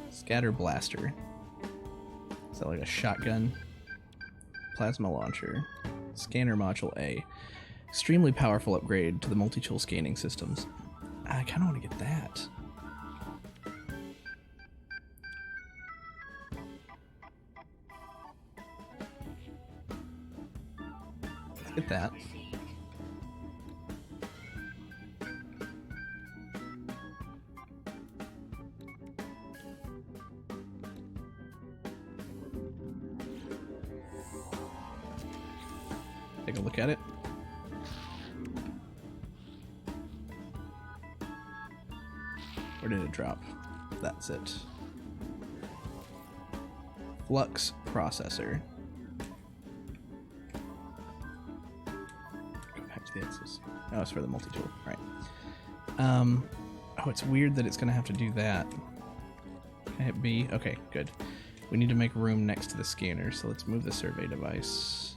Scatter blaster. Is that like a shotgun? Plasma launcher. Scanner module A. Extremely powerful upgrade to the multi-tool scanning systems. I kind of want to get that. Let's get that. Take a look at it. Where did it drop? That's it. Flux processor. Go back to the X's. Oh, it's for the multi-tool, right. Oh, it's weird that it's gonna have to do that. Can I hit B? Okay, good. We need to make room next to the scanner, so let's move the survey device.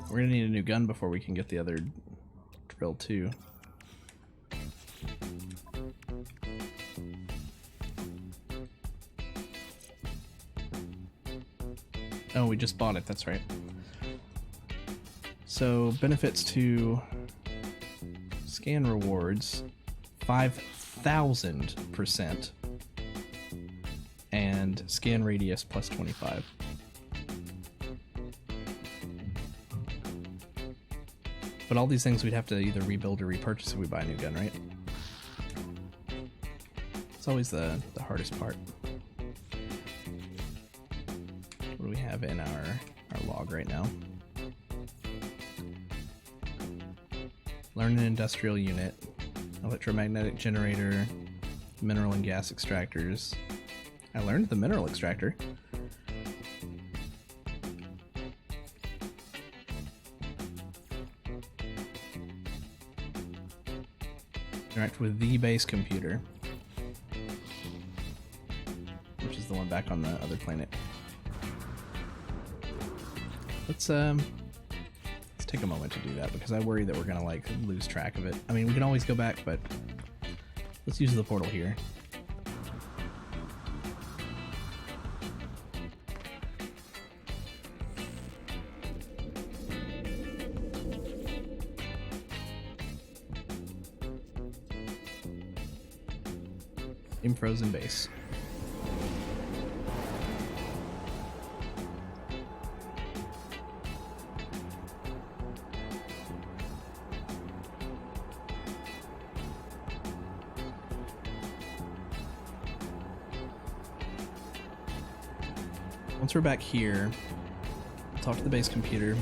We're gonna need a new gun before we can get the other drill too. Oh, we just bought it, that's right. So, benefits to scan rewards, 5,000%, and scan radius plus 25. But all these things we'd have to either rebuild or repurchase if we buy a new gun, right? It's always the hardest part. What do we have in our log right now? Learn an industrial unit, electromagnetic generator, mineral and gas extractors. I learned the mineral extractor. Interact with the base computer, which is the one back on the other planet. Let's take a moment to do that because I worry that we're gonna like lose track of it. I mean, we can always go back, but let's use the portal here. In frozen base. Once we're back here, talk to the base computer.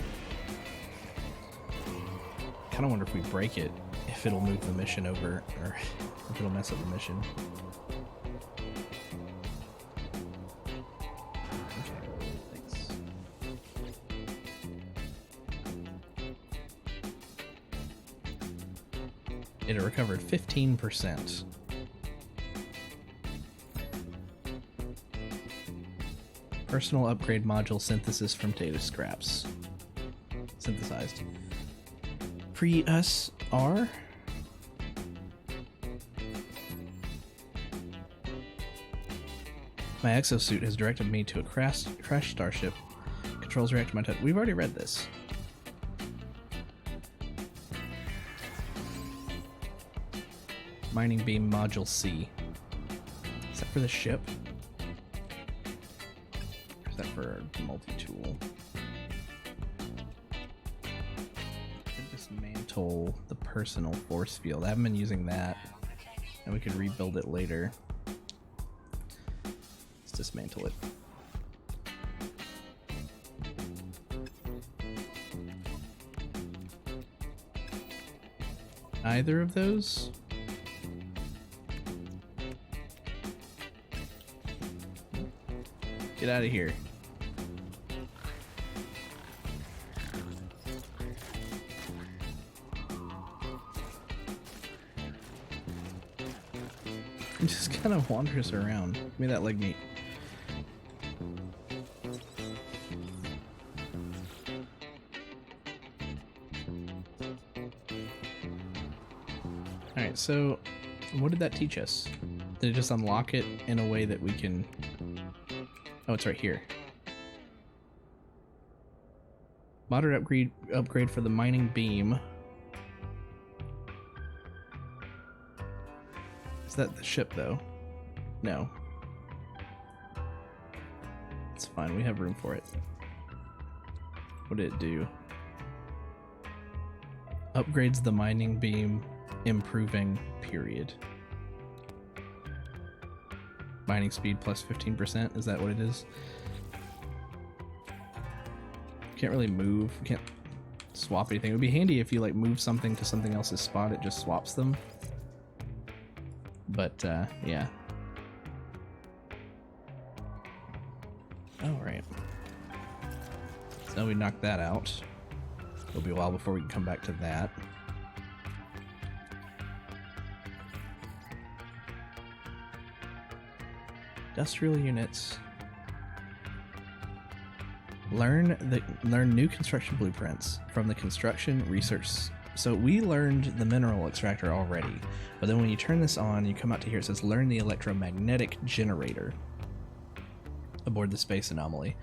Kind of wonder if we break it, if it'll move the mission over, or if it'll mess up the mission. Okay, thanks. It recovered 15%. Personal upgrade module synthesis from data scraps. Synthesized. Pre-us R. My exosuit has directed me to a crash starship. Controls react to my touch. We've already read this. Mining beam module C. Is that for the ship? For multi-tool. Dismantle the personal force field. I haven't been using that, and we could rebuild it later. Let's dismantle it. Either of those? Get out of here. It just kind of wanders around. Give me that leg meat. Alright, so what did that teach us? Did it just unlock it in a way that we can... Oh, it's right here. Moderate upgrade for the mining beam. Is that the ship, though? No. It's fine, we have room for it. What did it do? Upgrades the mining beam, improving, period. Mining speed plus 15%, is that what it is? Can't really move, can't swap anything. It would be handy if you like move something to something else's spot, it just swaps them. But, yeah. Alright. So now we knock that out. It'll be a while before we can come back to that. Industrial units. Learn new construction blueprints from the construction research. So we learned the mineral extractor already, but then when you turn this on, you come out to here, it says learn the electromagnetic generator aboard the space anomaly,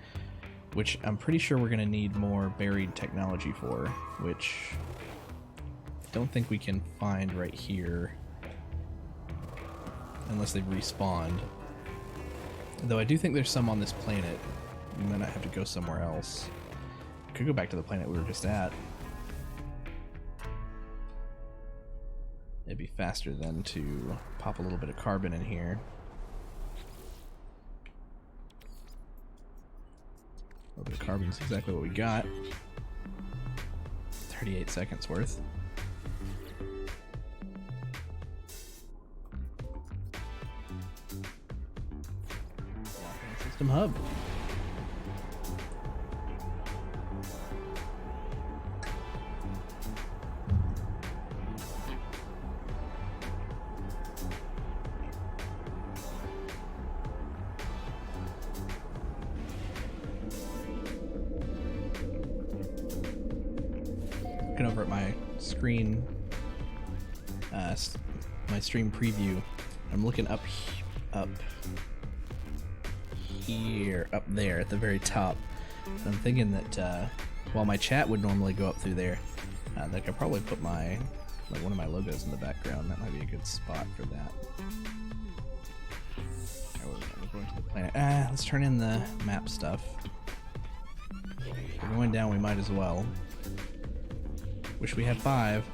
which I'm pretty sure we're going to need more buried technology for, which I don't think we can find right here unless they've respawned. Though I do think there's some on this planet. We might not have to go somewhere else. Could go back to the planet we were just at. It'd be faster than to pop a little bit of carbon in here. A little bit of carbon is exactly what we got. 38 seconds worth. System hub. Looking over at my screen, my stream preview, I'm looking up here, up there at the very top. And I'm thinking that while my chat would normally go up through there, that I could probably put my one of my logos in the background. That might be a good spot for that. We're going to the planet. Let's turn in the map stuff. If we're going down, we might as well. Wish we had 5.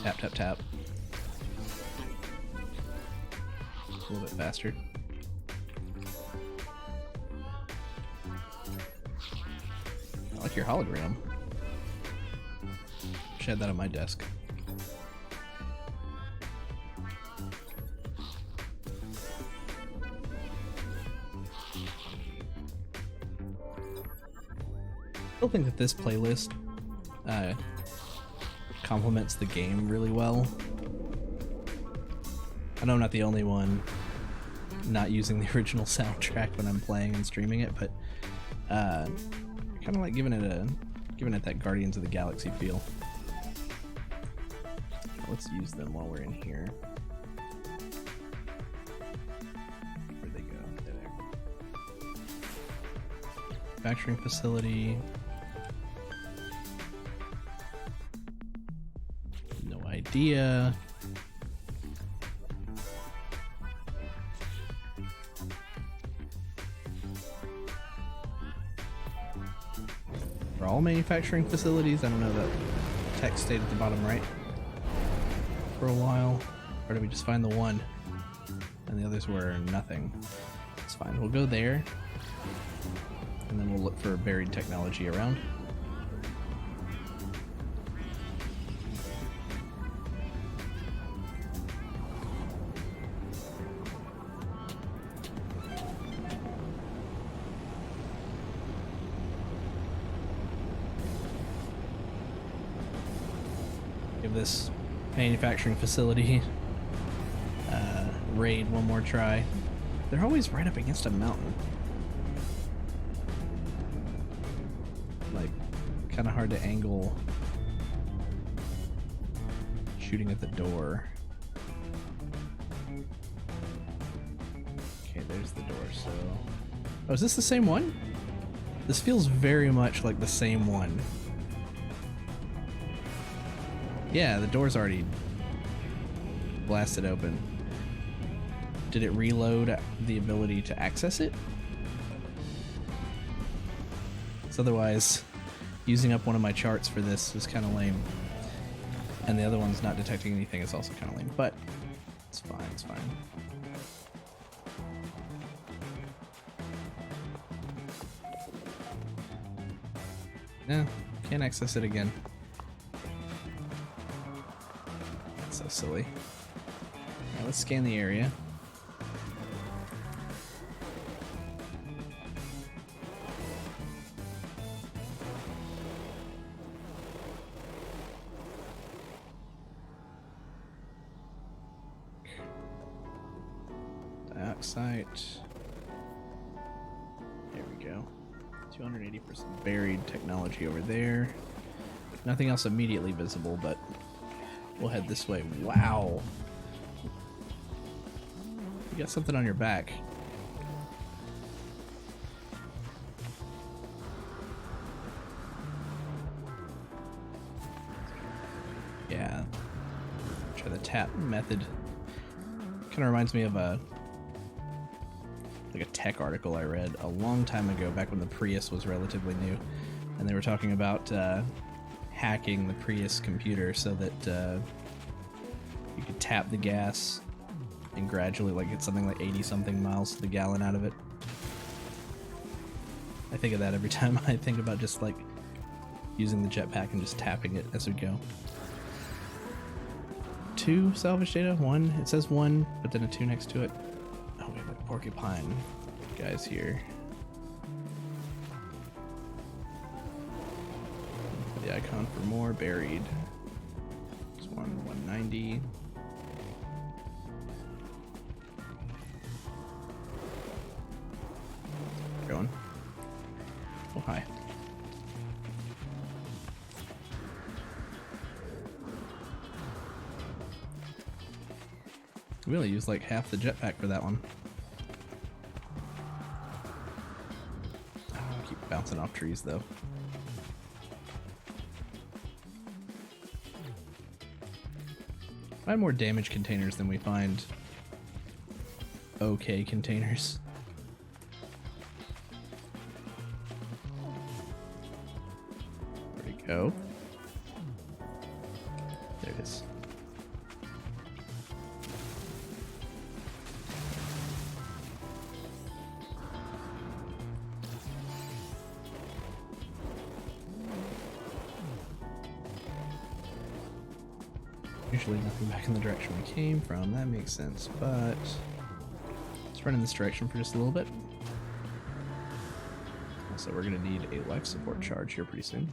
Tap, tap, tap. A little bit faster. I like your hologram. Wish I had that on my desk. I think that this playlist complements the game really well. I know I'm not the only one not using the original soundtrack when I'm playing and streaming it, but kind of like giving it that Guardians of the Galaxy feel. Let's use them while we're in here. Where'd they go? They're there. Manufacturing facility. No idea. For all manufacturing facilities, I don't know, that text stayed at the bottom right for a while. Or did we just find the one and the others were nothing? It's fine, we'll go there and then we'll look for buried technology around. Give this manufacturing facility raid one more try. They're always right up against a mountain. Like, kind of hard to angle shooting at the door. Okay, there's the door, so... Oh, is this the same one? This feels very much like the same one. Yeah, the door's already blasted open. Did it reload the ability to access it? So otherwise, using up one of my charts for this is kind of lame. And the other one's not detecting anything is also kind of lame, but it's fine, it's fine. No, can't access it again. That's so silly. Now let's scan the area. site. There we go. 280% buried technology over there. Nothing else immediately visible, but we'll head this way. Wow. You got something on your back. Yeah. Try the tap method. Kind of reminds me of a tech article I read a long time ago, back when the Prius was relatively new, and they were talking about hacking the Prius computer so that you could tap the gas and gradually get something like 80 something miles to the gallon out of it. I think of that every time I think about just using the jetpack and just tapping it as we go. 2 salvage data, 1. It says 1, but then a 2 next to it. Oh, we have a porcupine guys here. The icon for more buried. There's 190. Going. Oh, hi. We only used half the jetpack for that one. Oh, I keep bouncing off trees though. Find more damage containers than we find okay containers. Where'd it go? There it is. Usually nothing back in the direction we came from, that makes sense, but let's run in this direction for just a little bit. Also, we're going to need a life support charge here pretty soon.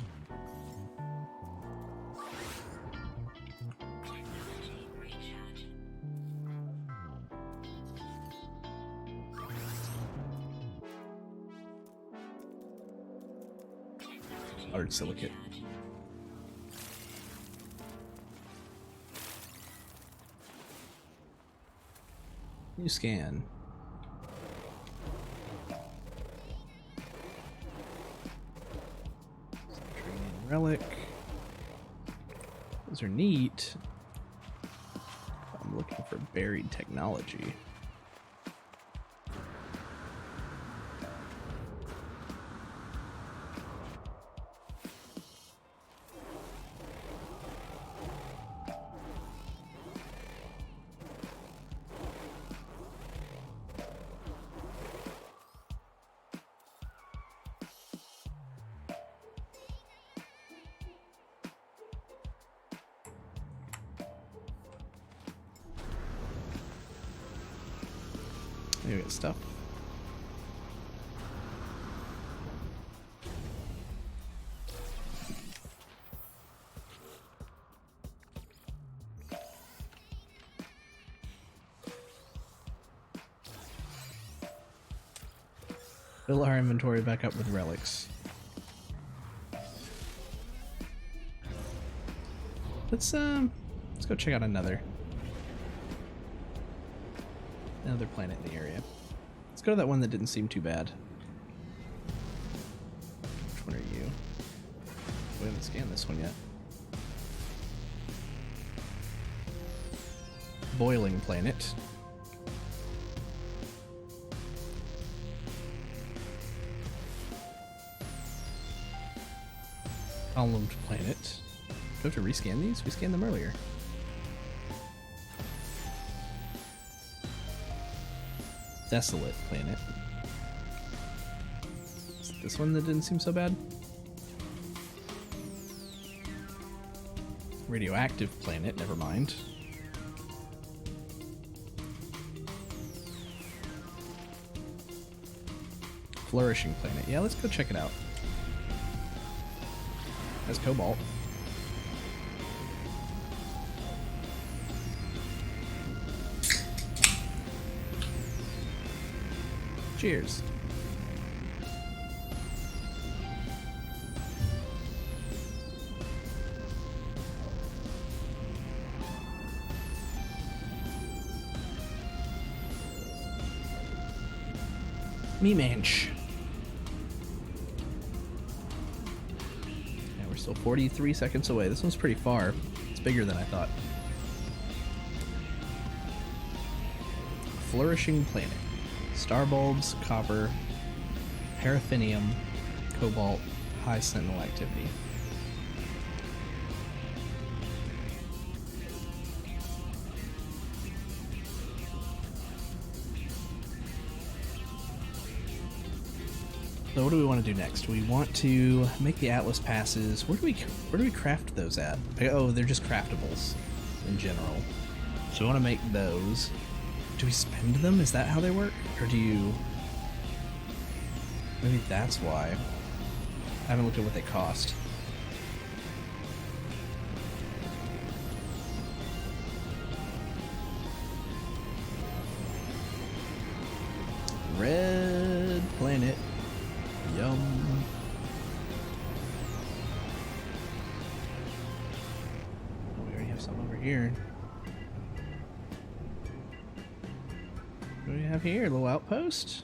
Hard silicate. New scan. Subterranean relic. Those are neat. I'm looking for buried technology. There we got stuff. Fill our inventory back up with relics. Let's go check out another planet in the area. Let's go to that one that didn't seem too bad. Which one are you? We haven't scanned this one yet. Boiling planet. Columned planet. Do we have to rescan these? We scanned them earlier. Desolate planet. Is this one that didn't seem so bad? Radioactive planet, never mind. Flourishing planet. Yeah, let's go check it out. That's cobalt. Cheers. Me manch. Yeah, we're still 43 seconds away. This one's pretty far. It's bigger than I thought. Flourishing planet. Star bulbs, copper, paraffinium, cobalt, high sentinel activity. So what do we want to do next? We want to make the Atlas passes. Where do we craft those at? Oh, they're just craftables in general. So we want to make those. Do we spend them? Is that how they work? Or do you... Maybe that's why. I haven't looked at what they cost. Red planet. Yum. Oh, we already have some over here. What do we have here? A little outpost?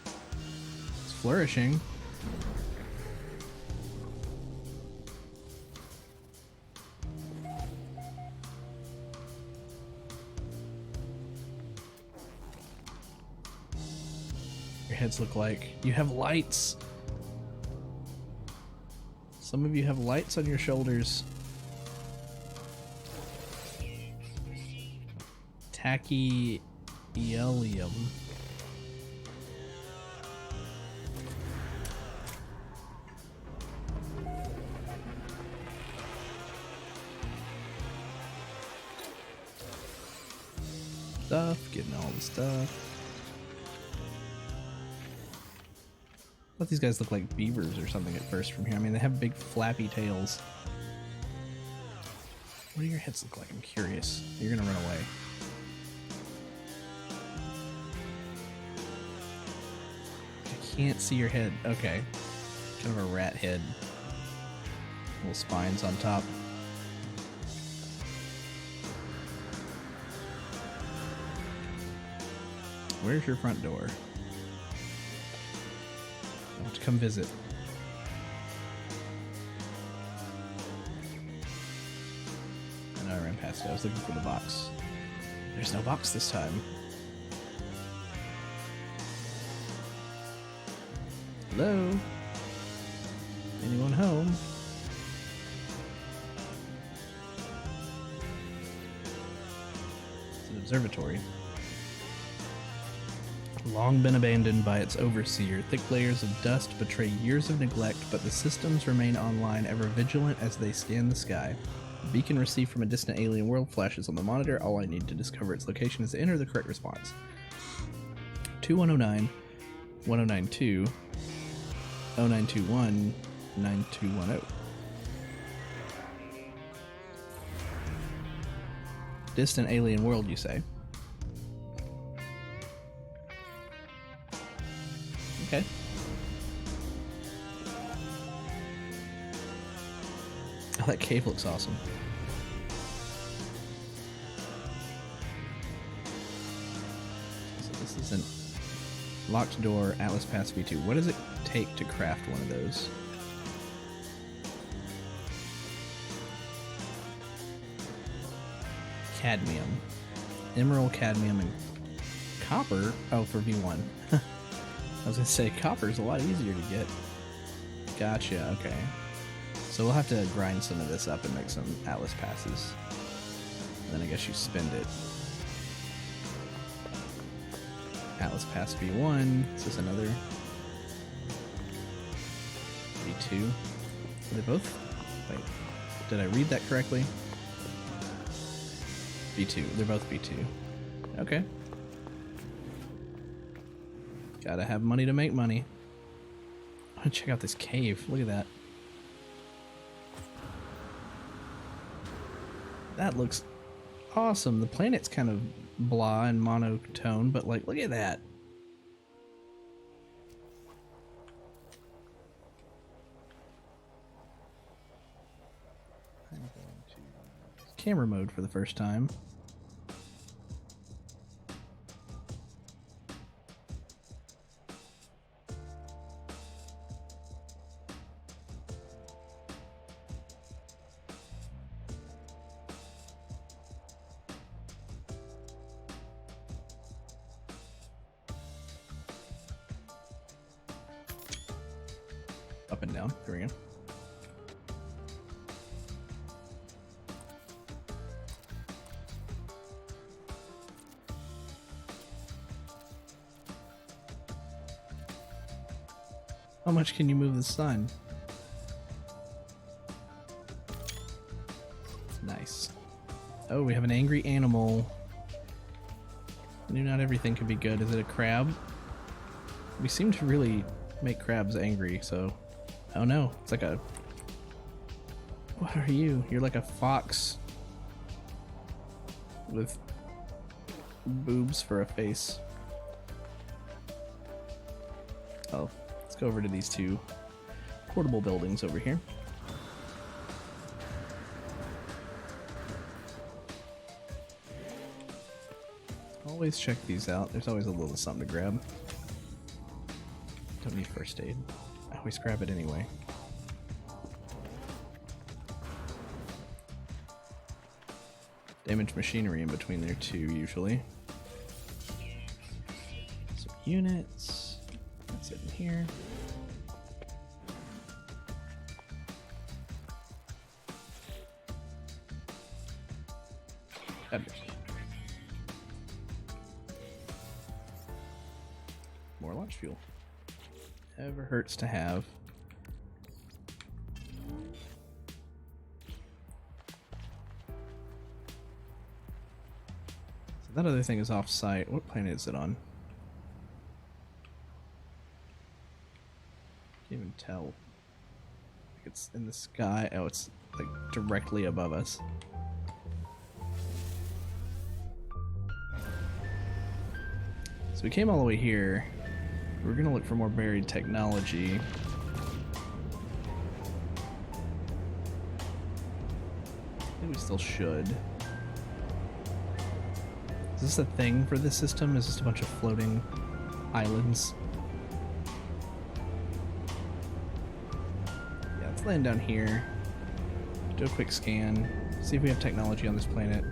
It's flourishing. Your heads look like you have lights. Some of you have lights on your shoulders. Tachyelium. Stuff, getting all the stuff. I thought these guys look like beavers or something at first from here. I mean, they have big flappy tails. What do your heads look like? I'm curious. You're gonna run away. I can't see your head. Okay. Kind of a rat head. Little spines on top. Where's your front door? I want to come visit. I know I ran past it. I was looking for the box. There's no box this time. Hello? Anyone home? It's an observatory. Long been abandoned by its overseer. Thick layers of dust betray years of neglect, but the systems remain online, ever vigilant as they scan the sky. A beacon received from a distant alien world flashes on the monitor. All I need to discover its location is to enter the correct response. 2109, 1092, 0921, 9210. Distant alien world, you say? Okay. Oh, that cave looks awesome. So this is an locked door, Atlas Pass V2. What does it take to craft one of those? Cadmium. Emerald, cadmium, and copper? Oh, for V1. I was gonna say, copper's a lot easier to get. Gotcha, okay. So we'll have to grind some of this up and make some Atlas passes. And then I guess you spend it. Atlas Pass V1. Is this another? V2. Are they both? Wait, did I read that correctly? V2. They're both V2. Okay. Gotta have money to make money. I want to check out this cave. Look at that. That looks awesome. The planet's kind of blah and monotone, but like, look at that. I'm going to use camera mode for the first time. Up and down. There we go. How much can you move the sun? Nice. Oh, we have an angry animal. I knew not everything could be good. Is it a crab? We seem to really make crabs angry, so... Oh no, it's like a... What are you? You're like a fox with boobs for a face. Oh, let's go over to these two portable buildings over here. Always check these out. There's always a little something to grab. Don't need first aid. I always grab it anyway. Damaged machinery in between there too, usually. Some units. That's it in here. More launch fuel. Never hurts to have. So that other thing is off site. What planet is it on? Can't even tell. It's in the sky. Oh, it's like directly above us. So we came all the way here. We're gonna look for more buried technology. I think we still should. Is this a thing for this system? Is this a bunch of floating islands? Yeah, let's land down here. Do a quick scan. See if we have technology on this planet.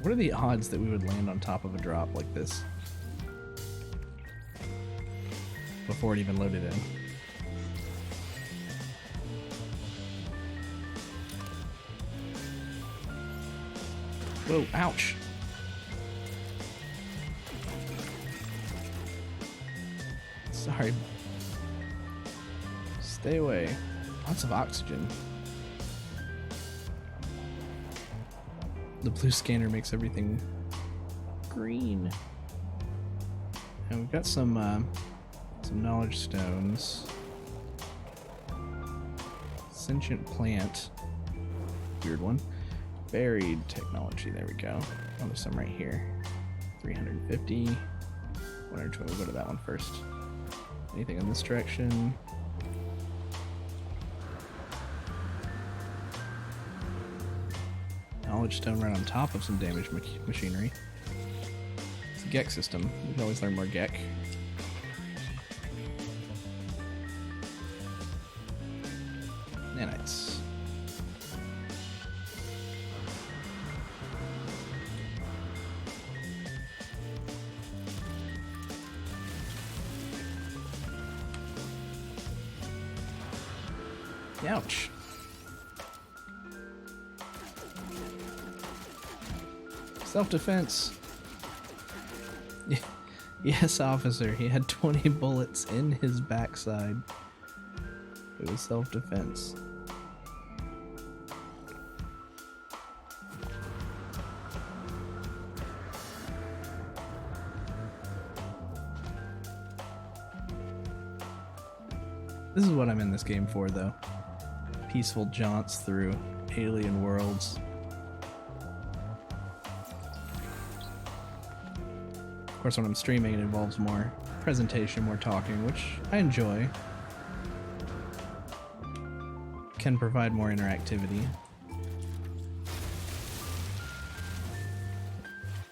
What are the odds that we would land on top of a drop like this before it even loaded in? Whoa, ouch. Sorry. Stay away. Lots of oxygen. The blue scanner makes everything green. And we've got some knowledge stones. Sentient plant. Weird one. Buried technology. There we go. Oh, there's some right here. 350. 120. We'll go to that one first. Anything in this direction? Knowledge stone right on top of some damaged machinery. It's a GEC system. We can always learn more GEC. Nanites. Ouch. Self-defense. Yes, officer. He had 20 bullets in his backside. It was self-defense. This is what I'm in this game for, though. peaceful jaunts through alien worlds. Of course, when I'm streaming, it involves more presentation, more talking, which I enjoy. Can provide more interactivity.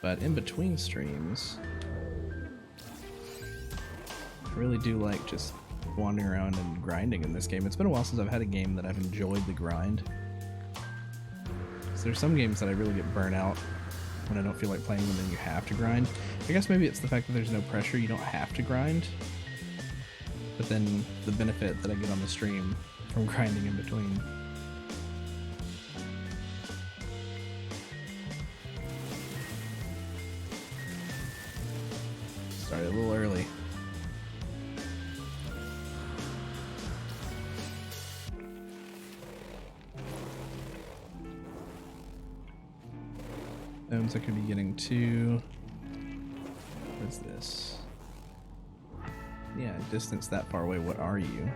But in between streams, I really do like just wandering around and grinding in this game. It's been a while since I've had a game that I've enjoyed the grind. So there's some games that I really get burnt out when I don't feel like playing them and you have to grind. I guess maybe it's the fact that there's no pressure, you don't have to grind. But then the benefit that I get on the stream from grinding in between. Started a little early. Zones I could be getting to. What is this? Yeah, distance that far away. What are you?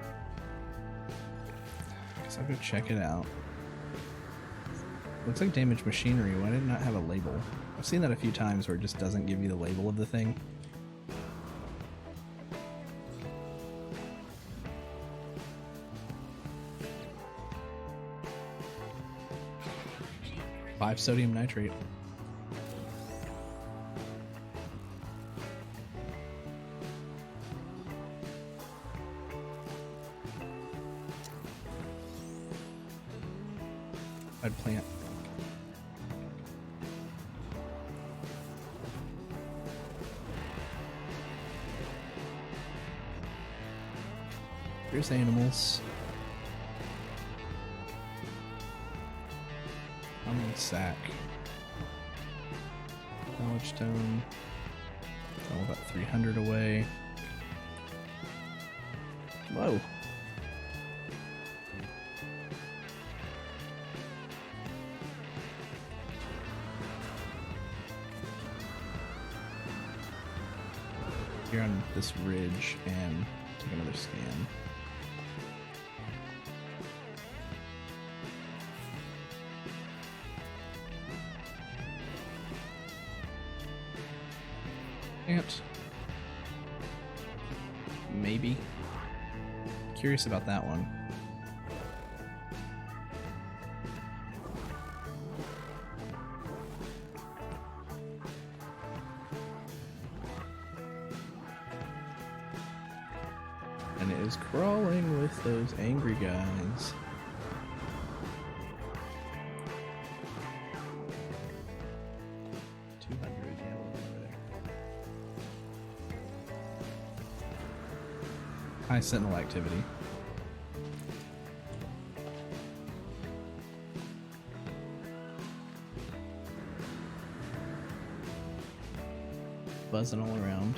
Guess I'll go check it out. Looks like damaged machinery. Why did it not have a label? I've seen that a few times where it just doesn't give you the label of the thing. Five sodium nitrate. I'd plant. There's animals. Sack. Knowledge stone. Oh, about 300 away. Whoa. Here on this ridge and take another scan. Maybe. Curious about that one. And it is crawling with those angry guys. High sentinel activity. Buzzing all around.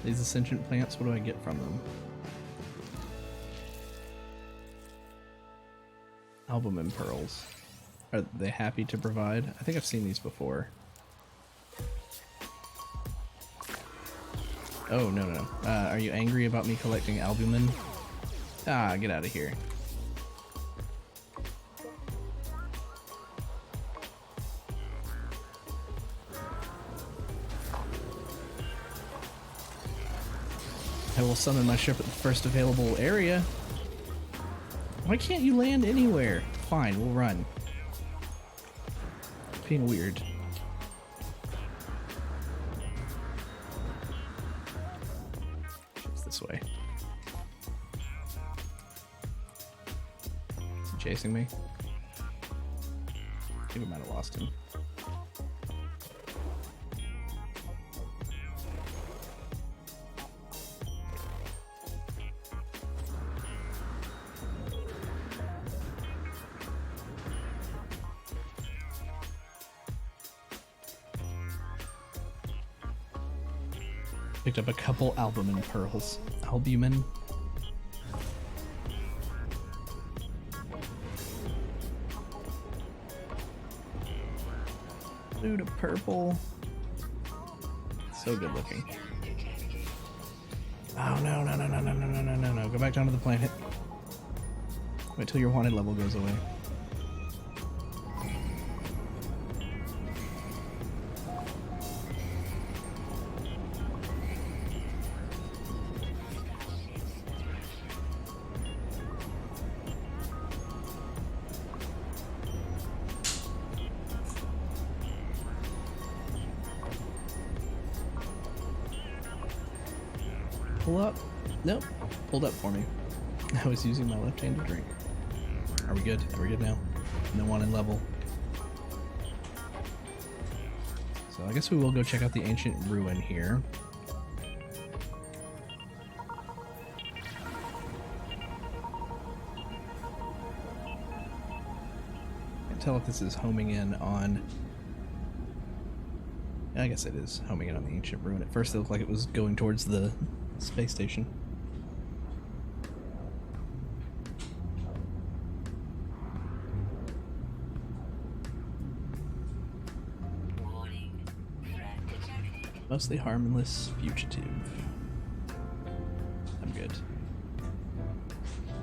These ascension plants, what do I get from them? Albumin pearls. Are they happy to provide? I think I've seen these before. Oh, no. Are you angry about me collecting albumin? Ah, get out of here. I will summon my ship at the first available area. Why can't you land anywhere? Fine, we'll run. Being weird. Way. Is he chasing me? I think we might have lost him. Picked up a couple albumin pearls. Albumin. Blue to purple. So good looking. Oh no. Go back down to the planet. Wait till your wanted level goes away. Pull up. Nope. Pulled up for me. I was using my left hand to drink. Are we good? Are we good now? No wanted level. So I guess we will go check out the ancient ruin here. Can't tell if this is homing in on... I guess it is homing in on the ancient ruin. At first it looked like it was going towards the space station. Mostly harmless fugitive. I'm good.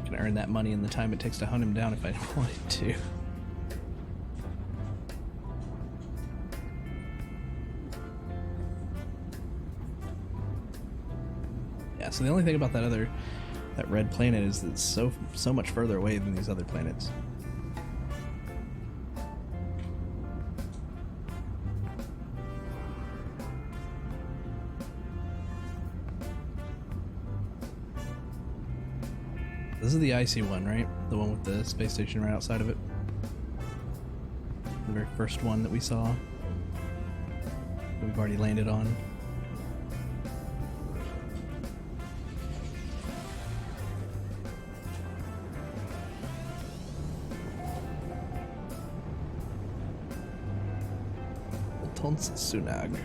Can earn that money in the time it takes to hunt him down if I wanted to. Yeah, so the only thing about that red planet is that it's so much further away than these other planets. This is the icy one, right? The one with the space station right outside of it. The very first one that we saw. That we've already landed on. Sunag.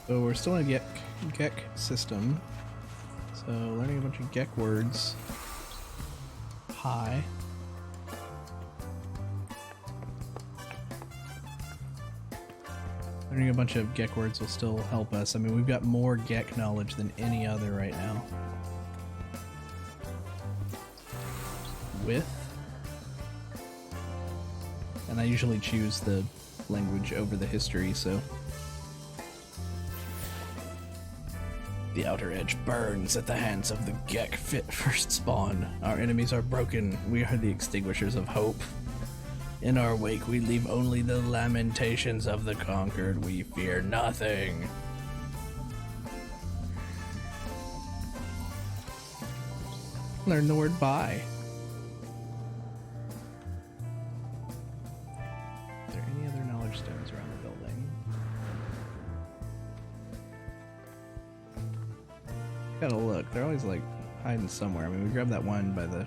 So we're still in a Gek system. So learning a bunch of Gek words. Hi. Learning a bunch of Gek words will still help us. I mean, we've got more Gek knowledge than any other right now. With. And I usually choose the language over the history, so. The outer edge burns at the hands of the Gek fit first spawn. Our enemies are broken. We are the extinguishers of hope. In our wake, we leave only the lamentations of the conquered. We fear nothing. Learn the word bye. Are there any other knowledge stones around the building? Gotta look. They're always like hiding somewhere. I mean, we grabbed that one by the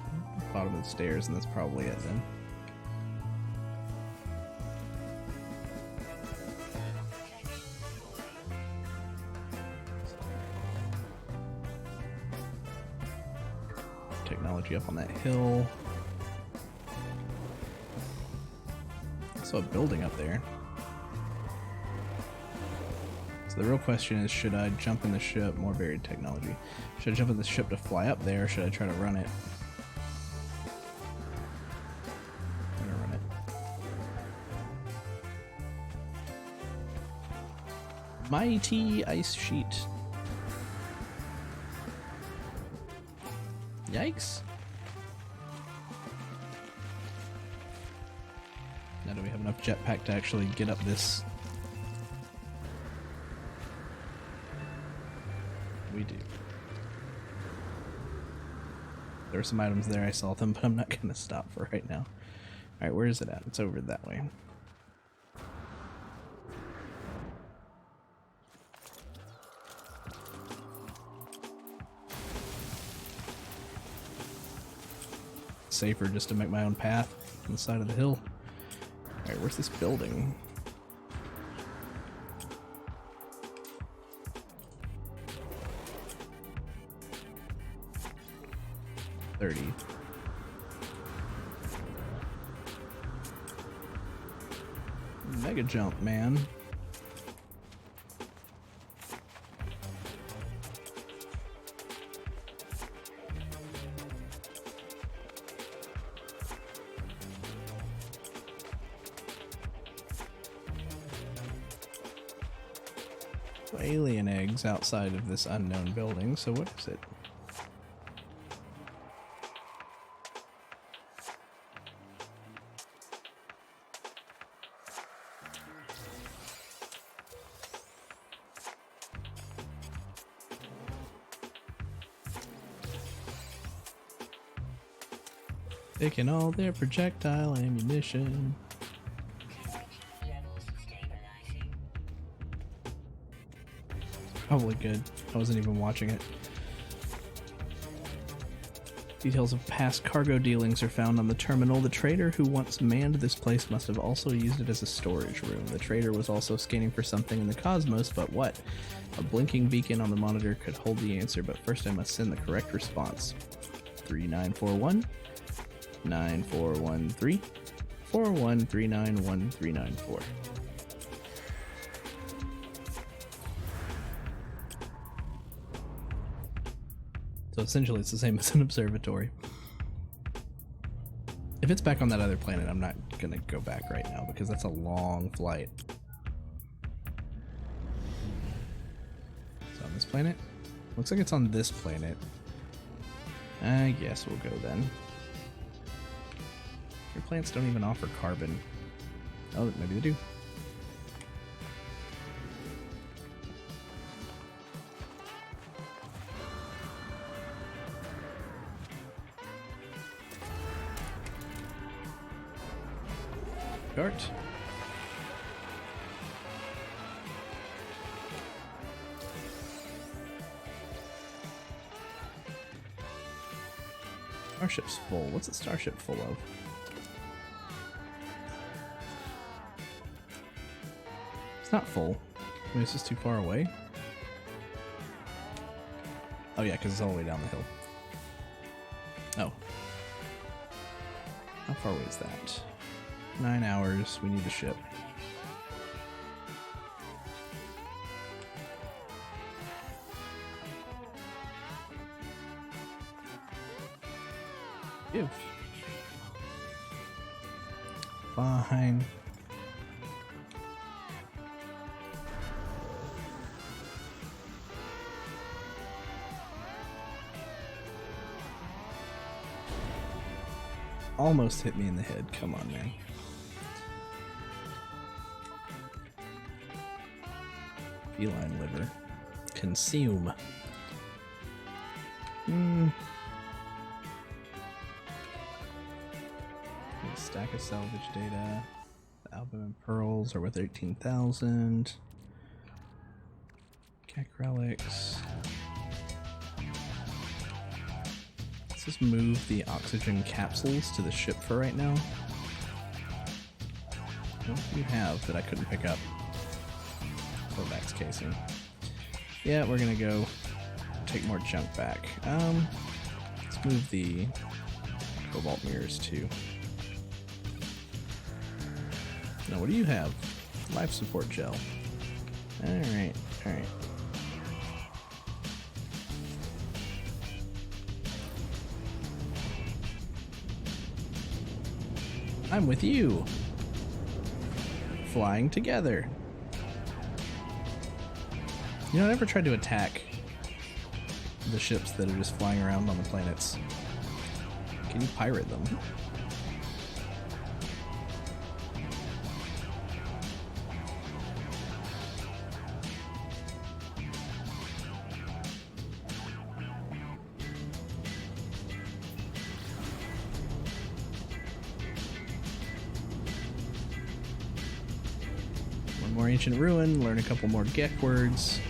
bottom of the stairs, and that's probably it then. Technology up on that hill. Also a building up there. So the real question is, should I jump in the ship? More varied technology. Should I jump in the ship to fly up there, or should I try to run it? I'm gonna run it. Mighty ice sheet. Yikes. Now do we have enough jetpack to actually get up this? We do. There were some items there, I saw them, but I'm not going to stop for right now. Alright, where is it at? It's over that way. Safer just to make my own path on the side of the hill. Alright, where's this building? 30. Mega jump, man. Alien eggs outside of this unknown building, so what is it? Taking all their projectile ammunition. Probably good. I wasn't even watching it. Details of past cargo dealings are found on the terminal. The trader who once manned this place must have also used it as a storage room. The trader was also scanning for something in the cosmos, but what? A blinking beacon on the monitor could hold the answer, but first I must send the correct response. 3941 9413 41391394. So essentially it's the same as an observatory. If it's back on that other planet, I'm not gonna go back right now because that's a long flight. It's on this planet? Looks like it's on this planet. I guess we'll go then. Your plants don't even offer carbon. Oh, maybe they do. Cart. Starship's full. What's a starship full of? It's not full. Maybe it's just too far away. Oh yeah, because it's all the way down the hill. Oh. How far away is that? 9 hours. We need the ship. Give. Fine. Almost hit me in the head. Come on, man. Feline liver. Consume. A stack of salvage data. The album and pearls are worth 18,000. Kek relics. Let's just move the oxygen capsules to the ship for right now. What do you have that I couldn't pick up? Kovacs casing. Yeah, we're gonna go take more junk back. Let's move the cobalt mirrors too. Now, what do you have? Life support gel. Alright, alright. I'm with you. Flying together. You know, I never tried to attack the ships that are just flying around on the planets. Can you pirate them? One more ancient ruin, learn a couple more Gek words.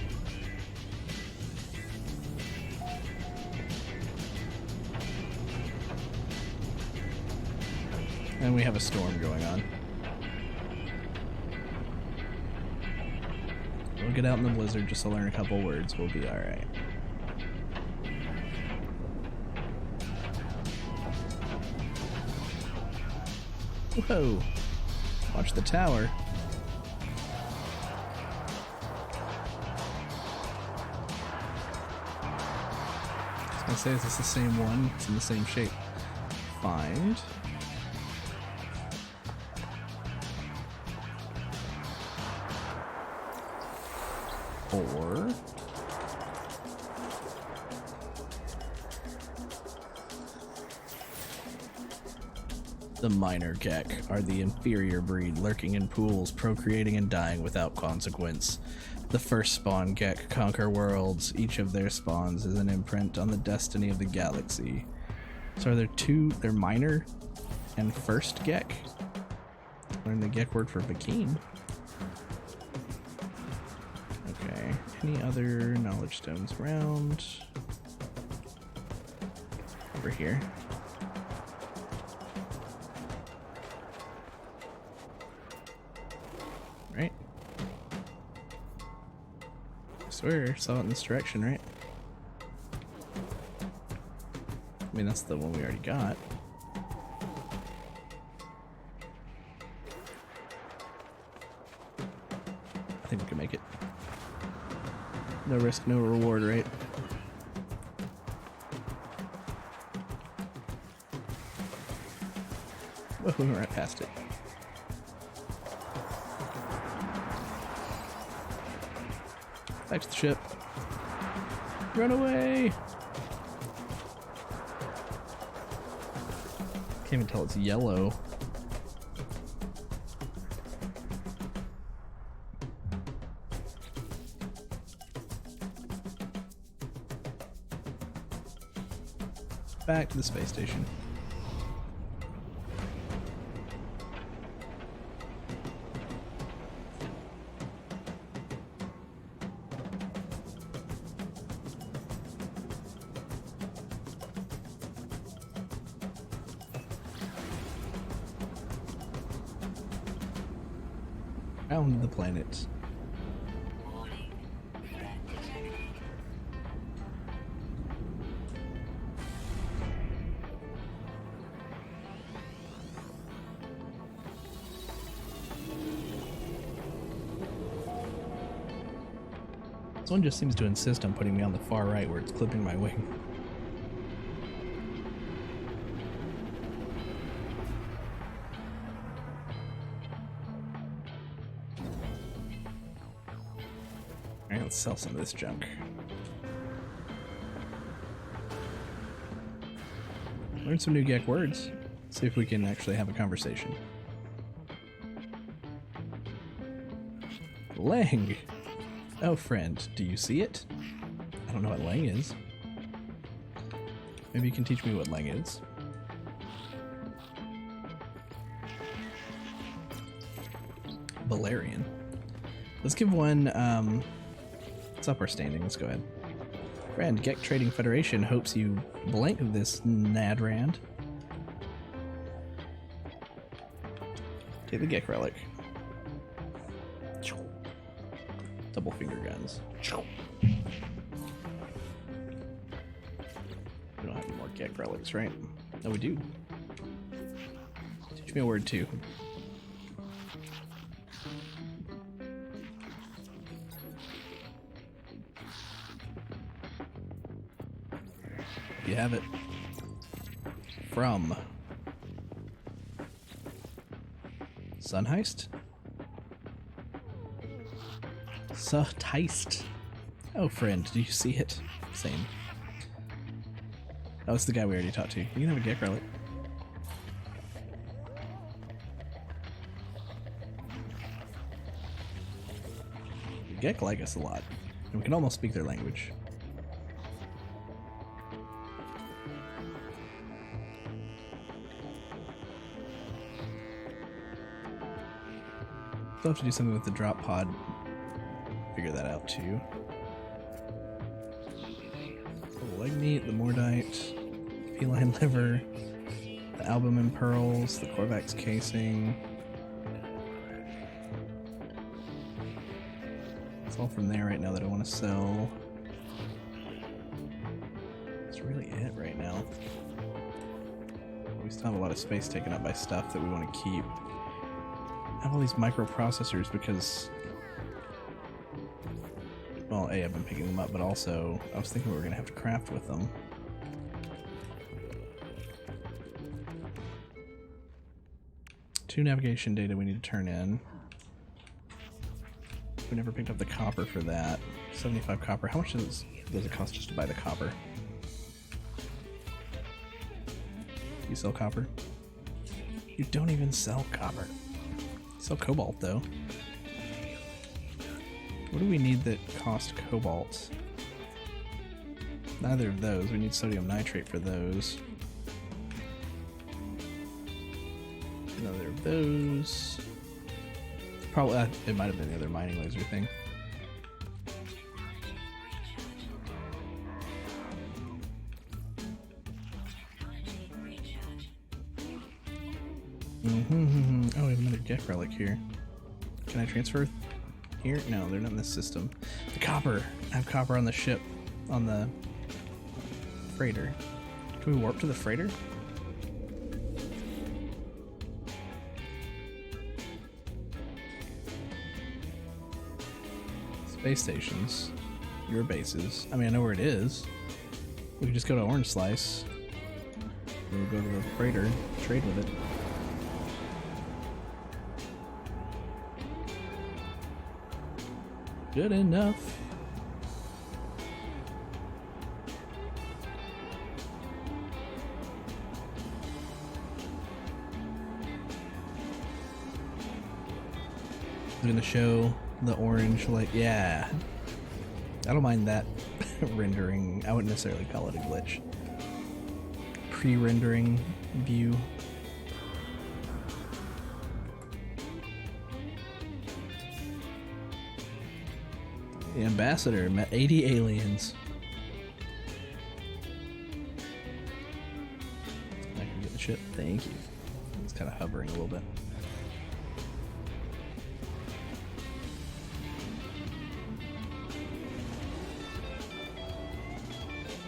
And we have a storm going on. We'll get out in the blizzard just to learn a couple words. We'll be alright. Whoa! Watch the tower. I was gonna say, is this the same one? It's in the same shape. Find. Or the minor gek are the inferior breed, lurking in pools, procreating and dying without consequence. The first spawn gek conquer worlds. Each of their spawns is an imprint on the destiny of the galaxy. So are there two? They're minor and first gek. Learn the gek word for Vakeen. Okay. Any other knowledge stones around? Over here. Right? I swear I saw it in this direction, right? I mean, that's the one we already got. I think we can make it. No risk, no reward, right? Whoa, we went right past it. Back to the ship. Run away! Can't even tell it's yellow. Back to the space station. Around the planet. This one just seems to insist on putting me on the far right where it's clipping my wing. Alright, let's sell some of this junk. Learn some new gek words. See if we can actually have a conversation. Lang! Oh, friend, do you see it? I don't know what Lang is. Maybe you can teach me what Lang is. Valerian. Let's give one, let's up our standing. Let's go ahead. Friend, Gek Trading Federation hopes you blank this Nadrand. Take the Gek Relic. Double finger guns. We don't have any more Gek Relics, right? No, we do. Teach me a word too. You have it. From Sunheist? Sunheist. Oh, friend, do you see it? Same. Oh, it's the guy we already talked to. You can have a Gek Relic. The Gek like us a lot, and we can almost speak their language. Still have to do something with the drop pod. Figure that out too. The leg meat, the Mordite, feline liver, the albumin pearls, the Korvax casing. It's all from there right now that I want to sell. That's really it right now. we still have a lot of space taken up by stuff that we want to keep. I have all these microprocessors because, well, A, I've been picking them up, but also I was thinking we were going to have to craft with them. Two navigation data we need to turn in. We never picked up the copper for that. 75 copper. How much does it cost just to buy the copper? You sell copper? You don't even sell copper. You sell cobalt, though. What do we need that cost cobalt? Neither of those. We need sodium nitrate for those. Another of those. Probably, it might have been the other mining laser thing. Oh, we have another Gek relic here. Can I transfer here? No, they're not in this system. The copper! I have copper on the ship. On the freighter. Can we warp to the freighter? Space stations. Your bases. I mean, I know where it is. We can just go to Orange Slice. We'll go to the freighter, trade with it. Good enough. We're gonna show the orange, like, yeah. I don't mind that rendering. I wouldn't necessarily call it a glitch. Pre-rendering view. The ambassador met 80 aliens. I can get the ship. Thank you. It's kind of hovering a little bit.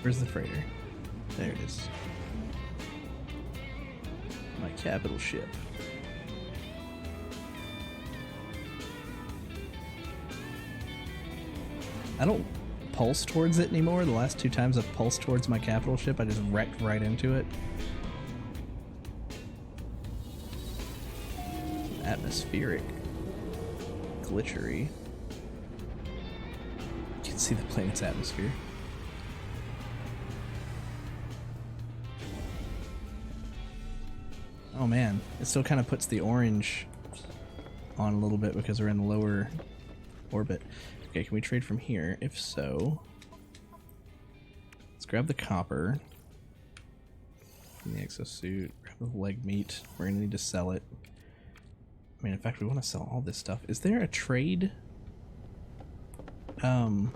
Where's the freighter? There it is. My capital ship. I don't pulse towards it anymore. The last two times I've pulsed towards my capital ship, I just wrecked right into it. Atmospheric. Glitchery. You can see the planet's atmosphere. Oh man, it still kind of puts the orange on a little bit because we're in lower orbit. Okay, can we trade from here? If so, let's grab the copper and the exosuit, grab the leg meat. We're gonna need to sell it. I mean, in fact, we want to sell all this stuff. Is there a trade thing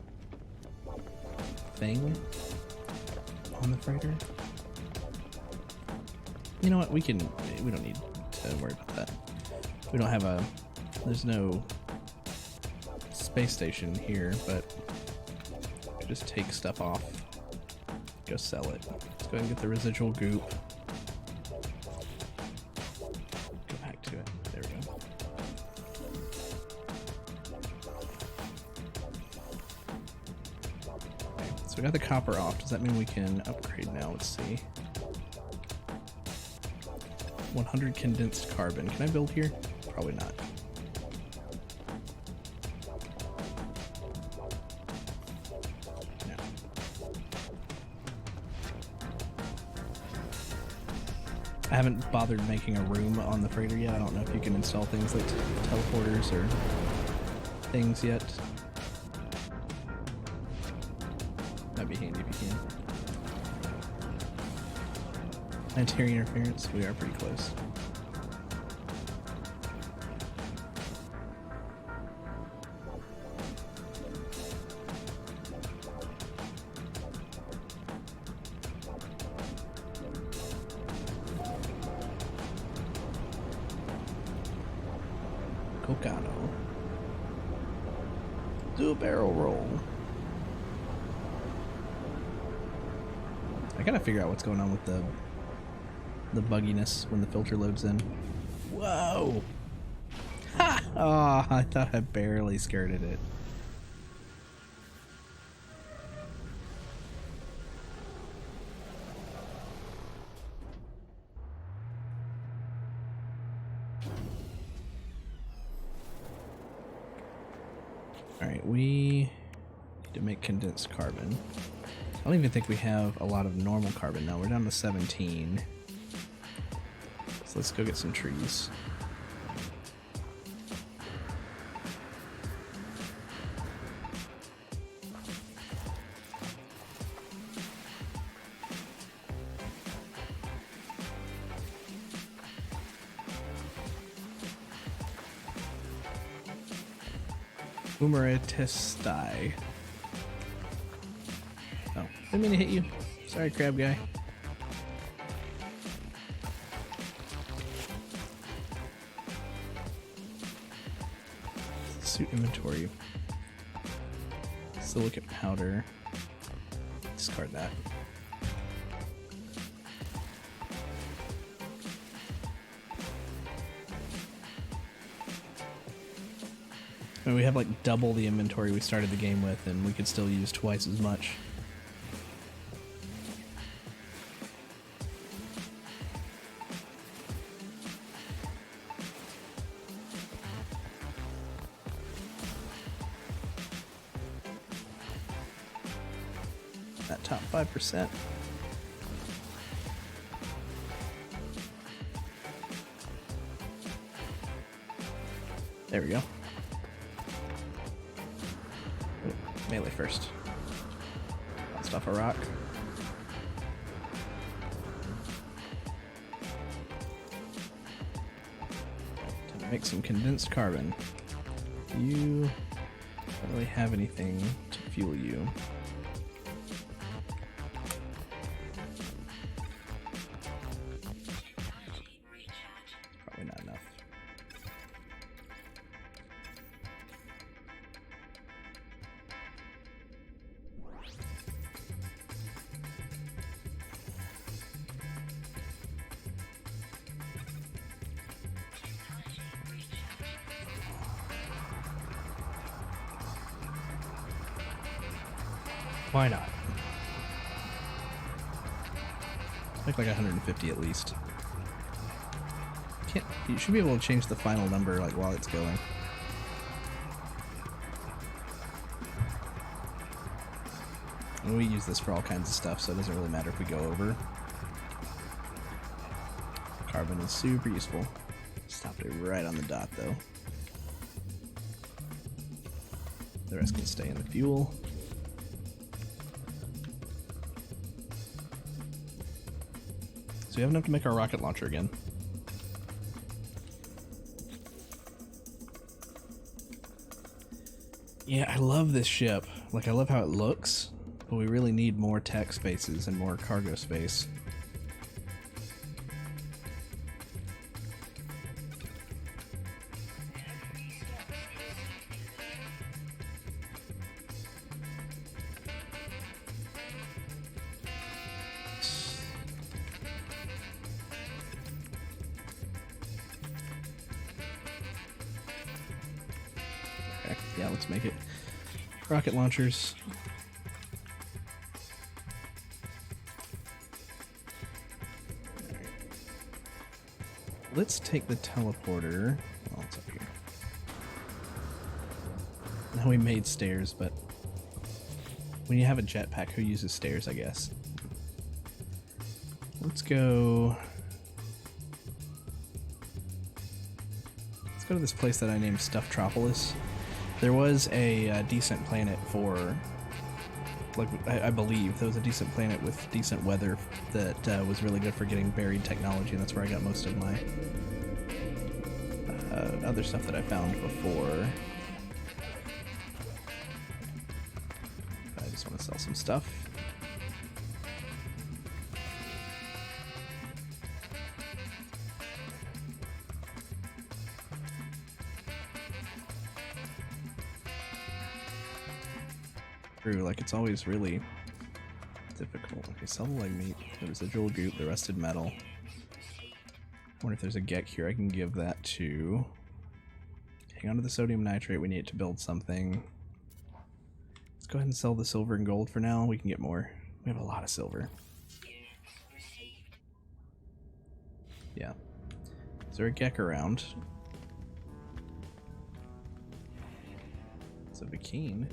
on the freighter? You know what, we don't need to worry about that. We don't have there's no space station here, but just take stuff off, go sell it. Let's go ahead and get the residual goop. Go back to it, there we go. Okay, so we got the copper off. Does that mean we can upgrade now? Let's see. 100 condensed carbon. Can I build here? Probably not. No. I haven't bothered making a room on the freighter yet. I don't know if you can install things like teleporters or things yet. That'd be handy if you can. Planetary interference, we are pretty close. Cocano. Do a barrel roll. I gotta figure out what's going on with the the bugginess when the filter loads in. Whoa! Ha! Oh, I thought I barely skirted it. Alright, we need to make condensed carbon. I don't even think we have a lot of normal carbon now. We're down to 17. So let's go get some trees. Boomeratestai. Oh, didn't mean to hit you. Sorry, crab guy. Suit inventory. Silicate powder. Discard that. I mean, we have like double the inventory we started the game with, and we could still use twice as much. That top 5%. There we go. Melee first. Bounced off a rock. Time to make some condensed carbon. You don't really have anything to fuel you. Probably not enough. Why not? Make like 150 at least. Can't. You should be able to change the final number like while it's going. And we use this for all kinds of stuff, so it doesn't really matter if we go over. Carbon is super useful. Stopped it right on the dot though. The rest can stay in the fuel. So we have enough to make our rocket launcher again. Yeah, I love this ship. Like, I love how it looks, but we really need more tech spaces and more cargo space. Yeah, let's make it. Rocket launchers. Right. Let's take the teleporter. Oh, it's up here. Now we made stairs, but when you have a jetpack, who uses stairs, I guess? Let's go to this place that I named Stufftropolis. There was a decent planet for, like, I believe there was a decent planet with decent weather that was really good for getting buried technology, and that's where I got most of my other stuff that I found before. I just want to sell some stuff. Like, it's always really difficult. Okay, sell the leg meat, the residual goop, the rusted metal. wonder if there's a Gek here. I can give that to... Hang on to the sodium nitrate. We need it to build something. Let's go ahead and sell the silver and gold for now. We can get more. We have a lot of silver. Yeah. Is there a Gek around? It's a Vakeen.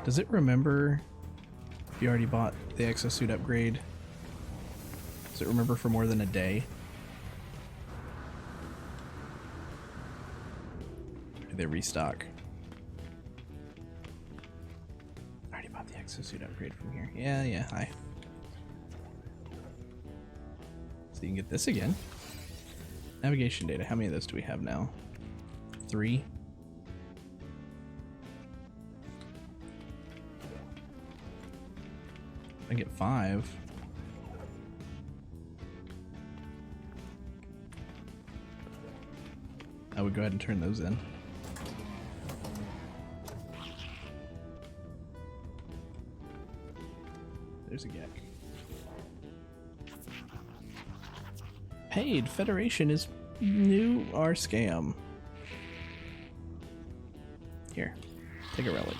Does it remember if you already bought the exosuit upgrade? Does it remember for more than a day? Or do they restock? I already bought the exosuit upgrade from here. Yeah, hi. So you can get this again. Navigation data. How many of those do we have now? 3. I get 5. I would go ahead and turn those in. There's a Gek. Paid Federation is new our scam. Here, take a relic.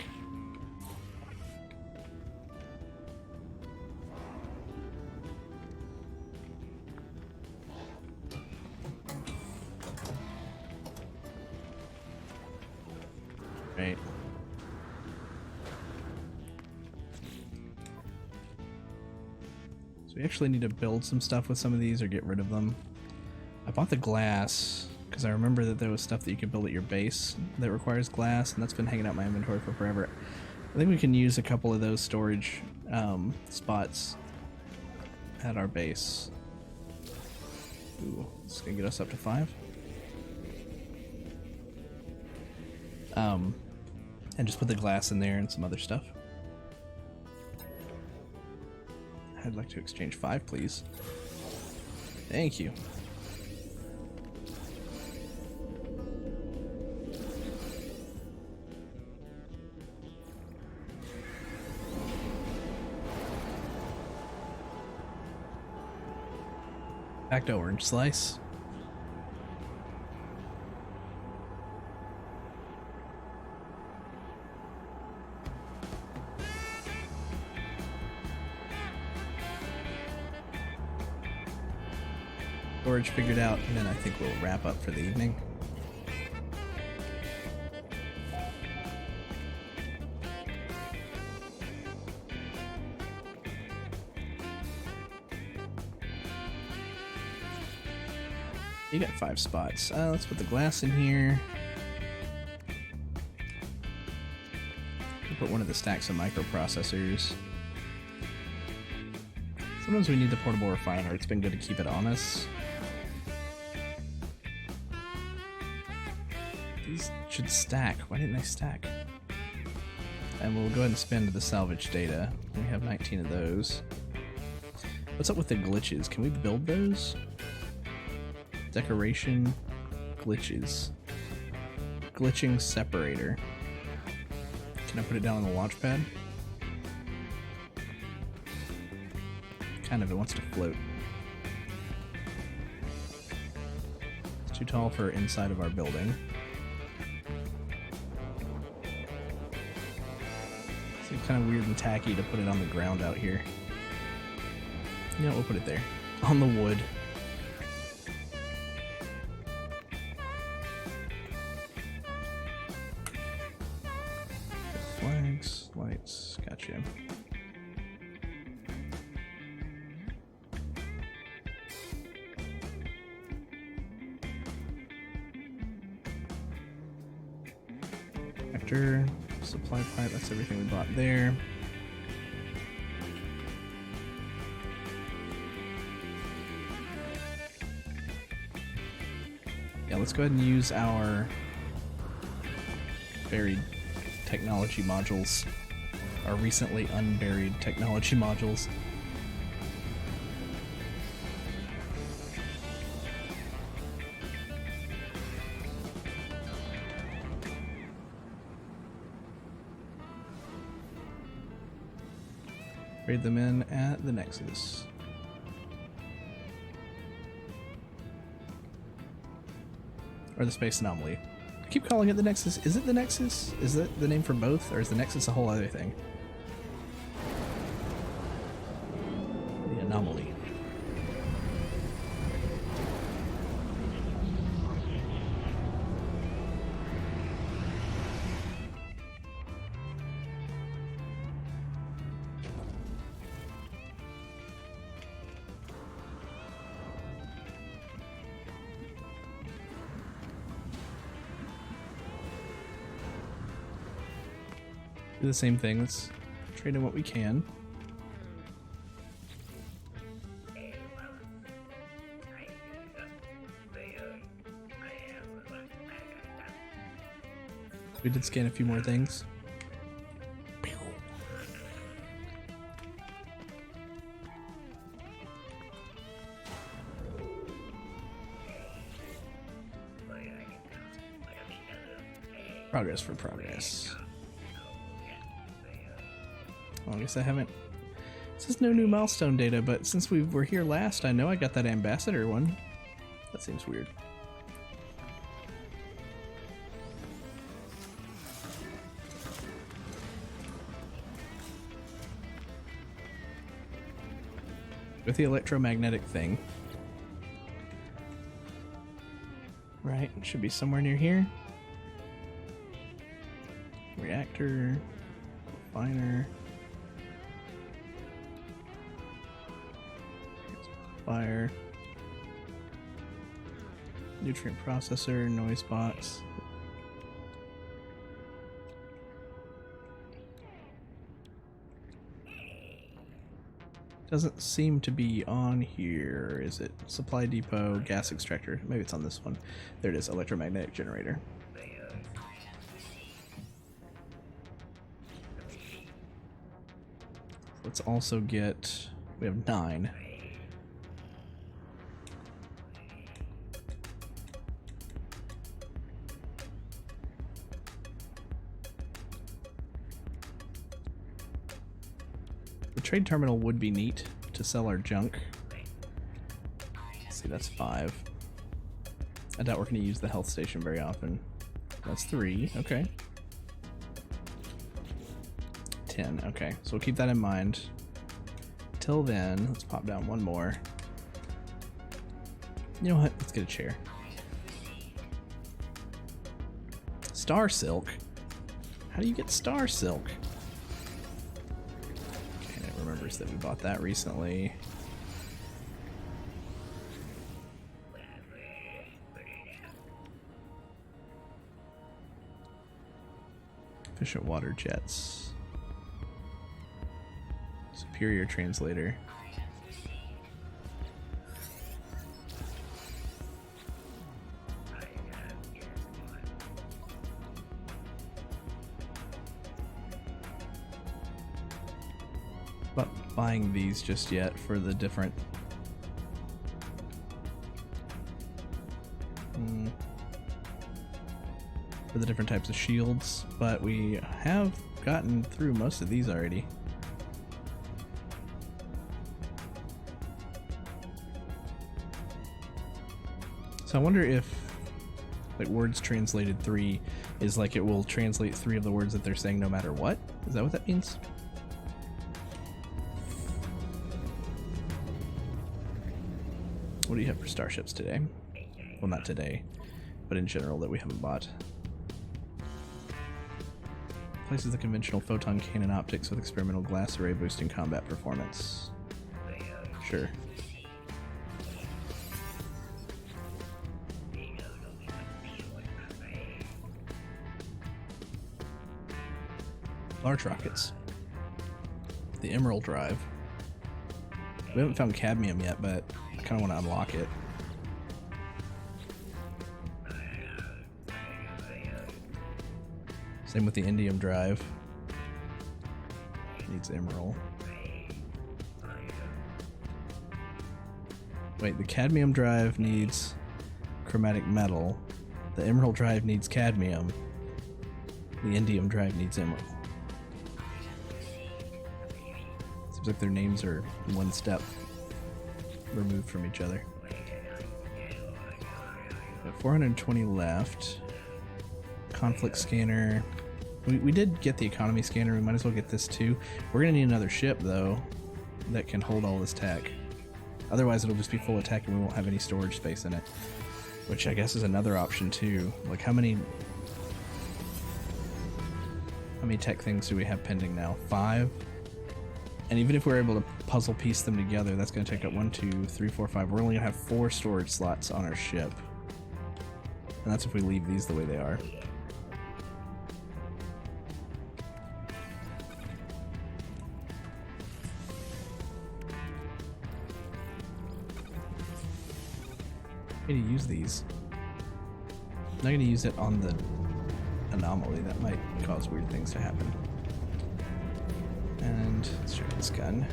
Right. So we actually need to build some stuff with some of these or get rid of them. I bought the glass because I remember that there was stuff that you could build at your base that requires glass, and that's been hanging out in my inventory for forever. I think we can use a couple of those storage spots at our base. Ooh, this is gonna get us up to 5. And just put the glass in there and some other stuff. I'd like to exchange 5, please. Thank you. Back to orange slice. Storage figured out, and then I think we'll wrap up for the evening. You got 5 spots. Let's put the glass in here. We'll put one of the stacks of microprocessors. Sometimes we need the portable refiner. It's been good to keep it on us. These should stack. Why didn't they stack? And we'll go ahead and spend the salvage data. We have 19 of those. What's up with the glitches? Can we build those? Decoration glitches. Glitching separator. Can I put it down on the launch pad? Kind of, it wants to float. It's too tall for inside of our building. Seems kind of weird and tacky to put it on the ground out here. You know, we'll put it there. On the wood. Flags, lights, gotcha. Vector, supply pipe, that's everything we bought there. Yeah, let's go ahead and use our buried technology modules, our recently unburied technology modules. Trade them in at the Nexus. Or the space anomaly. I keep calling it the Nexus. Is it the Nexus? Is that the name for both, or is the Nexus a whole other thing? The anomaly. Do the same thing. Let's trade in what we can. We did scan a few more things. Progress for progress. Well, I guess I haven't... This is no new milestone data, but since we were here last, I know I got that ambassador one. That seems weird. With the electromagnetic thing. Right, it should be somewhere near here. Reactor, refiner. Fire, nutrient processor, noise box. Doesn't seem to be on here, is it? Supply depot, gas extractor. Maybe it's on this one. There it is, electromagnetic generator. Let's also get, we have 9. Trade terminal would be neat to sell our junk. Let's see, that's 5. I doubt we're going to use the health station very often. That's 3, okay. 10, okay. So we'll keep that in mind. Till then, let's pop down one more. You know what? Let's get a chair. Star Silk? How do you get Star Silk? Remembers that we bought that recently. Efficient water jets. Superior translator. Not buying these just yet for the different types of shields, but we have gotten through most of these already. So I wonder if like words translated 3 is like it will translate 3 of the words that they're saying no matter what? Is that what that means? What do you have for starships today? Well, not today, but in general that we haven't bought. Places the conventional photon cannon optics with experimental glass array boosting combat performance. Sure. Large rockets. The Emerald Drive. We haven't found cadmium yet, but I kind of want to unlock it. Same with the Indium Drive. Needs emerald. Wait, the cadmium drive needs chromatic metal. The emerald drive needs cadmium. The indium drive needs emerald. Seems like their names are one step removed from each other. Got 420 left. Conflict scanner. We did get the economy scanner. We might as well get this too. We're gonna need another ship though that can hold all this tech. Otherwise it'll just be full of tech and we won't have any storage space in it. Which I guess is another option too. Like how many tech things do we have pending now? 5? And even if we're able to puzzle piece them together, that's gonna take up 1, 2, 3, 4, 5. We're only gonna have 4 storage slots on our ship. And that's if we leave these the way they are. I'm gonna use these. I'm not gonna use it on the anomaly. That might cause weird things to happen. And let's check this gun.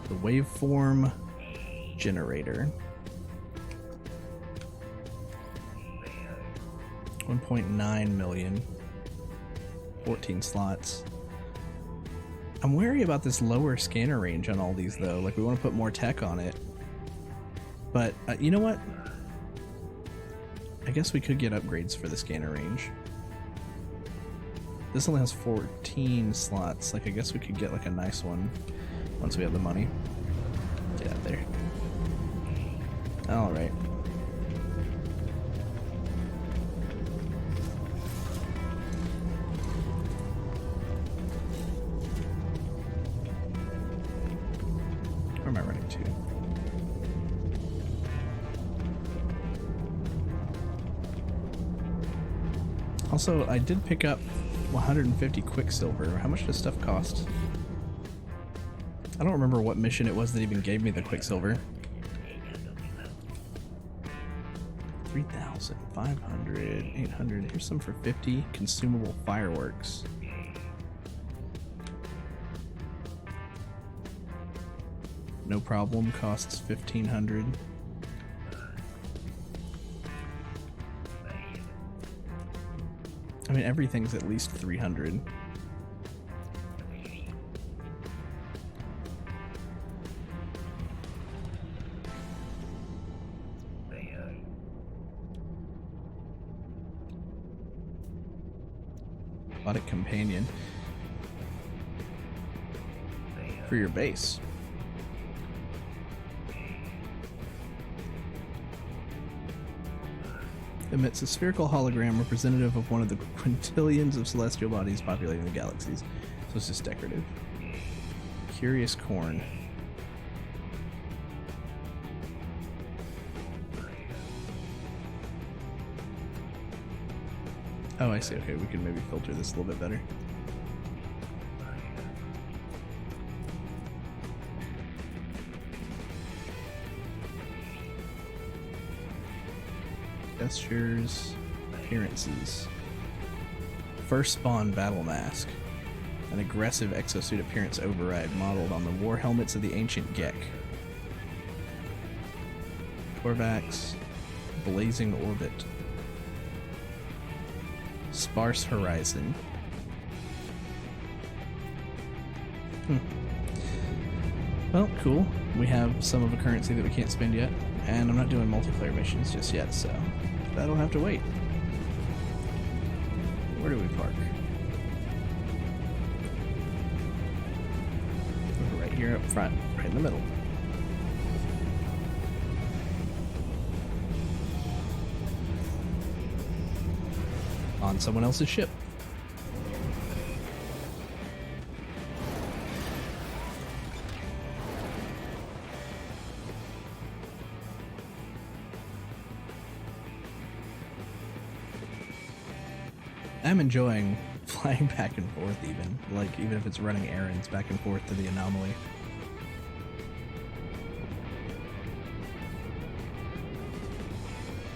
The waveform generator. 1.9 million. 14 slots. I'm wary about this lower scanner range on all these though. Like we want to put more tech on it. But you know what? I guess we could get upgrades for the scanner range. This only has 14 slots. Like I guess we could get like a nice one once we have the money. Get out there. All right. Where am I running to? Also, I did pick up 150 Quicksilver. How much does stuff cost? I don't remember what mission it was that even gave me the Quicksilver. 3,000, 500, 800. Here's some for 50. Consumable fireworks. No problem. Costs 1,500. I mean, everything's at least 300. Robotic companion for your base. Emits a spherical hologram representative of one of the quintillions of celestial bodies populating the galaxies. So it's just decorative. Curious corn. Oh, I see. Okay, we can maybe filter this a little bit better. Gestures, appearances. First spawn battle mask. An aggressive exosuit appearance override modeled on the war helmets of the ancient Gek. Korvax, blazing orbit. Sparse horizon. Well, cool. We have some of a currency that we can't spend yet, and I'm not doing multiplayer missions just yet, so that'll have to wait. Where do we park? Right here up front, right in the middle. On someone else's ship. I'm enjoying flying back and forth even if it's running errands back and forth to the anomaly.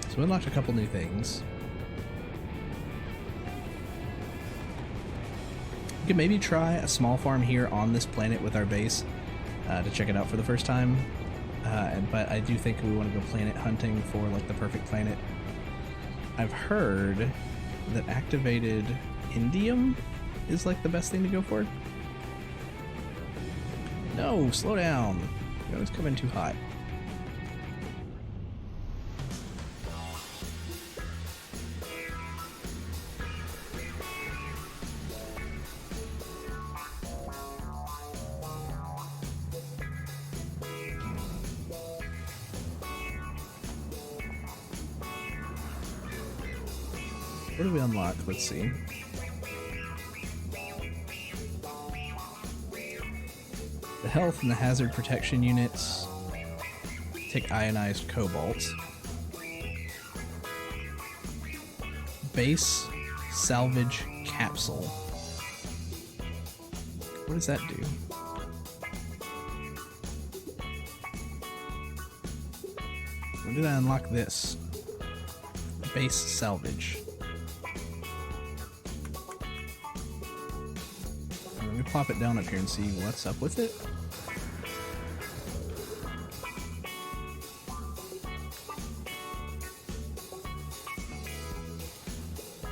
So we unlocked a couple new things. We could maybe try a small farm here on this planet with our base to check it out for the first time. But I do think we want to go planet hunting for like the perfect planet. I've heard that activated indium is like the best thing to go for. No, slow down. You always come in too hot. What do we unlock? Let's see. The health and the hazard protection units take ionized cobalt. Base salvage capsule. What does that do? When did I unlock this? Base salvage. Let me plop it down up here and see what's up with it.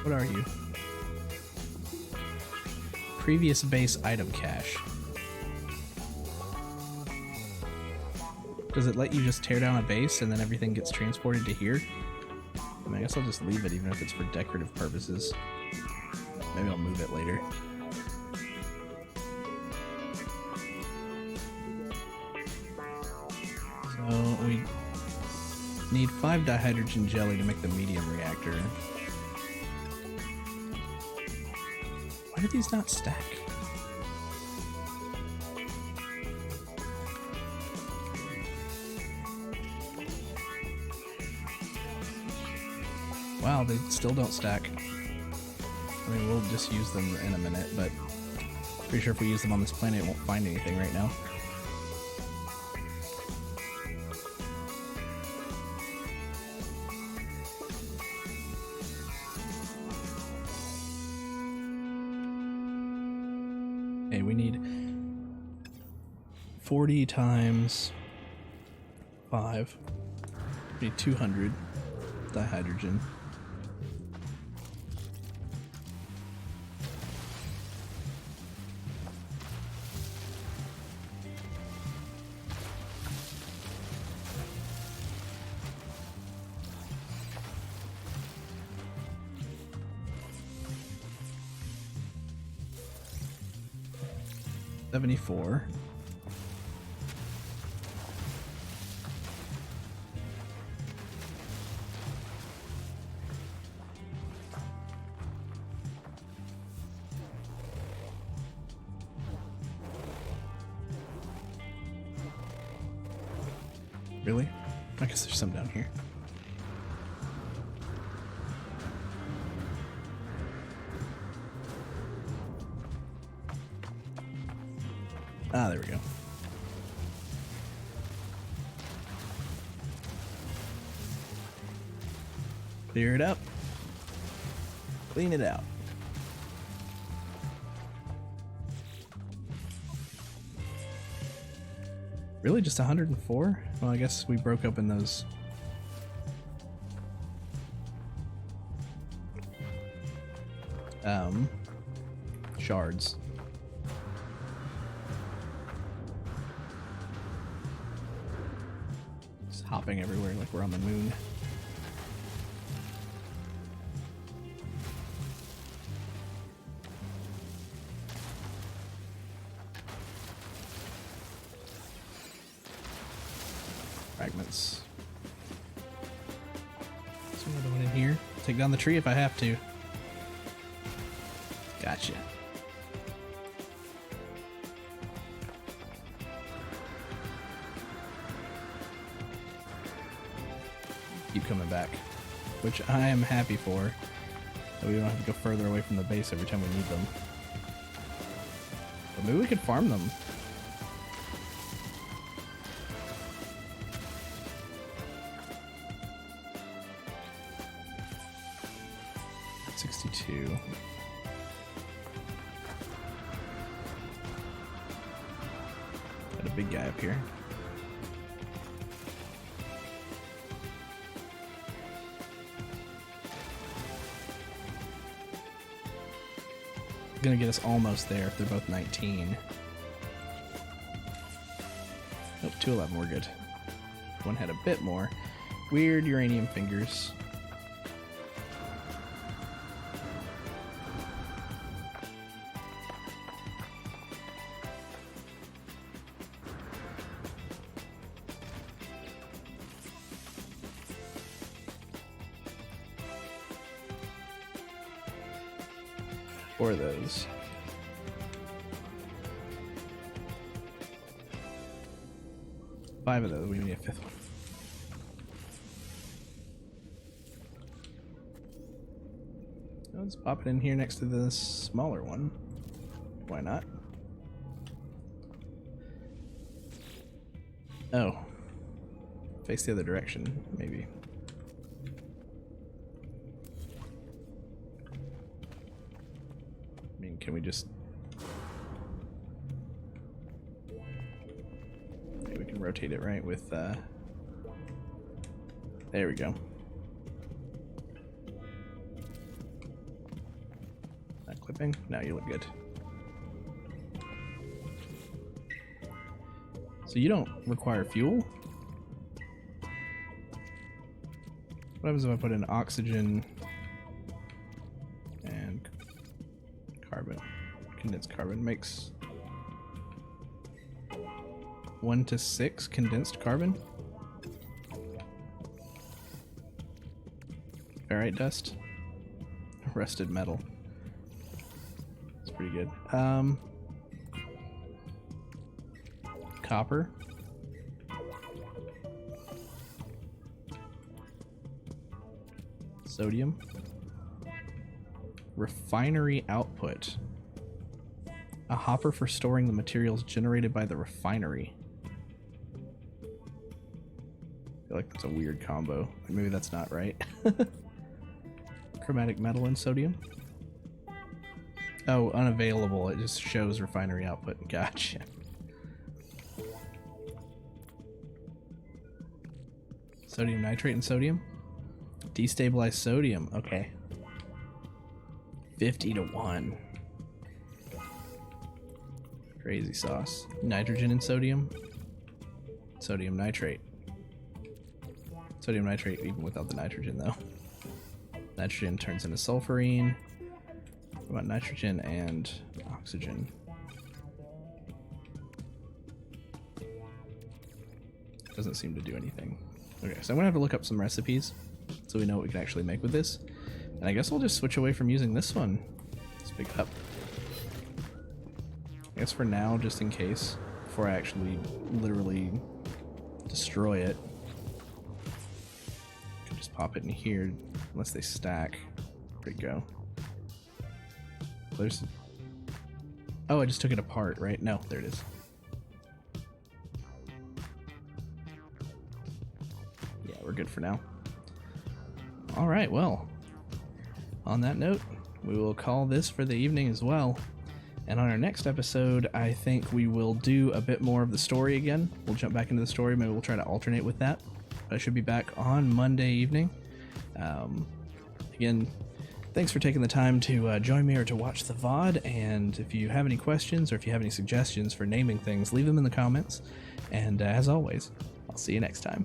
What are you? Previous base item cache. Does it let you just tear down a base and then everything gets transported to here? I mean, I guess I'll just leave it even if it's for decorative purposes. Maybe I'll move it later. So we need 5 dihydrogen jelly to make the medium reactor. Why do these not stack? Wow, they still don't stack. I mean, we'll just use them in a minute, but pretty sure if we use them on this planet, it won't find anything right now. Okay, we need 40 times 5. We need 200 dihydrogen. $74. Really? I guess there's some down here. Ah, there we go. Clear it up. Clean it out. Really? Just 104? Well, I guess we broke open those. Shards. Just hopping everywhere like we're on the moon. Fragments. There's another one in here. Take down the tree if I have to. Gotcha. Keep coming back, which I am happy for. So we don't have to go further away from the base every time we need them. But maybe we could farm them. Got a big guy up here. Gonna get us almost there if they're both 19. Nope, 211, we're good. One had a bit more. Weird uranium fingers. 4 of those. Five of those. We need a 5th one. Let's pop it in here next to the smaller one. Why not? Oh. Face the other direction, maybe. I mean, can we just... Maybe we can rotate it right with, there we go. Not clipping? No, you look good. So you don't require fuel? What happens if I put in oxygen and carbon? Condensed carbon makes 1 to 6 condensed carbon. Ferrite dust. Rusted metal. It's pretty good. Copper. Sodium. Refinery output. A hopper for storing the materials generated by the refinery. I feel like that's a weird combo. Maybe that's not right. Chromatic metal and sodium. Oh, unavailable. It just shows refinery output. Gotcha. Sodium nitrate and sodium. Destabilized sodium. Okay. 50 to 1. Crazy sauce. Nitrogen and sodium. Sodium nitrate. Sodium nitrate even without the nitrogen though. Nitrogen turns into sulfurine. What about nitrogen and oxygen? Doesn't seem to do anything. Okay, so I'm gonna have to look up some recipes so we know what we can actually make with this. And I guess we'll just switch away from using this one. Let's pick it up. I guess for now, just in case, before I actually literally destroy it, I can just pop it in here, unless they stack. There we go. There's... Oh, I just took it apart, right? No, there it is. Yeah, we're good for now. Alright, well, on that note, we will call this for the evening as well. And on our next episode, I think we will do a bit more of the story again. We'll jump back into the story. Maybe we'll try to alternate with that. But I should be back on Monday evening. Again, thanks for taking the time to join me or to watch the VOD. And if you have any questions or if you have any suggestions for naming things, leave them in the comments. And as always, I'll see you next time.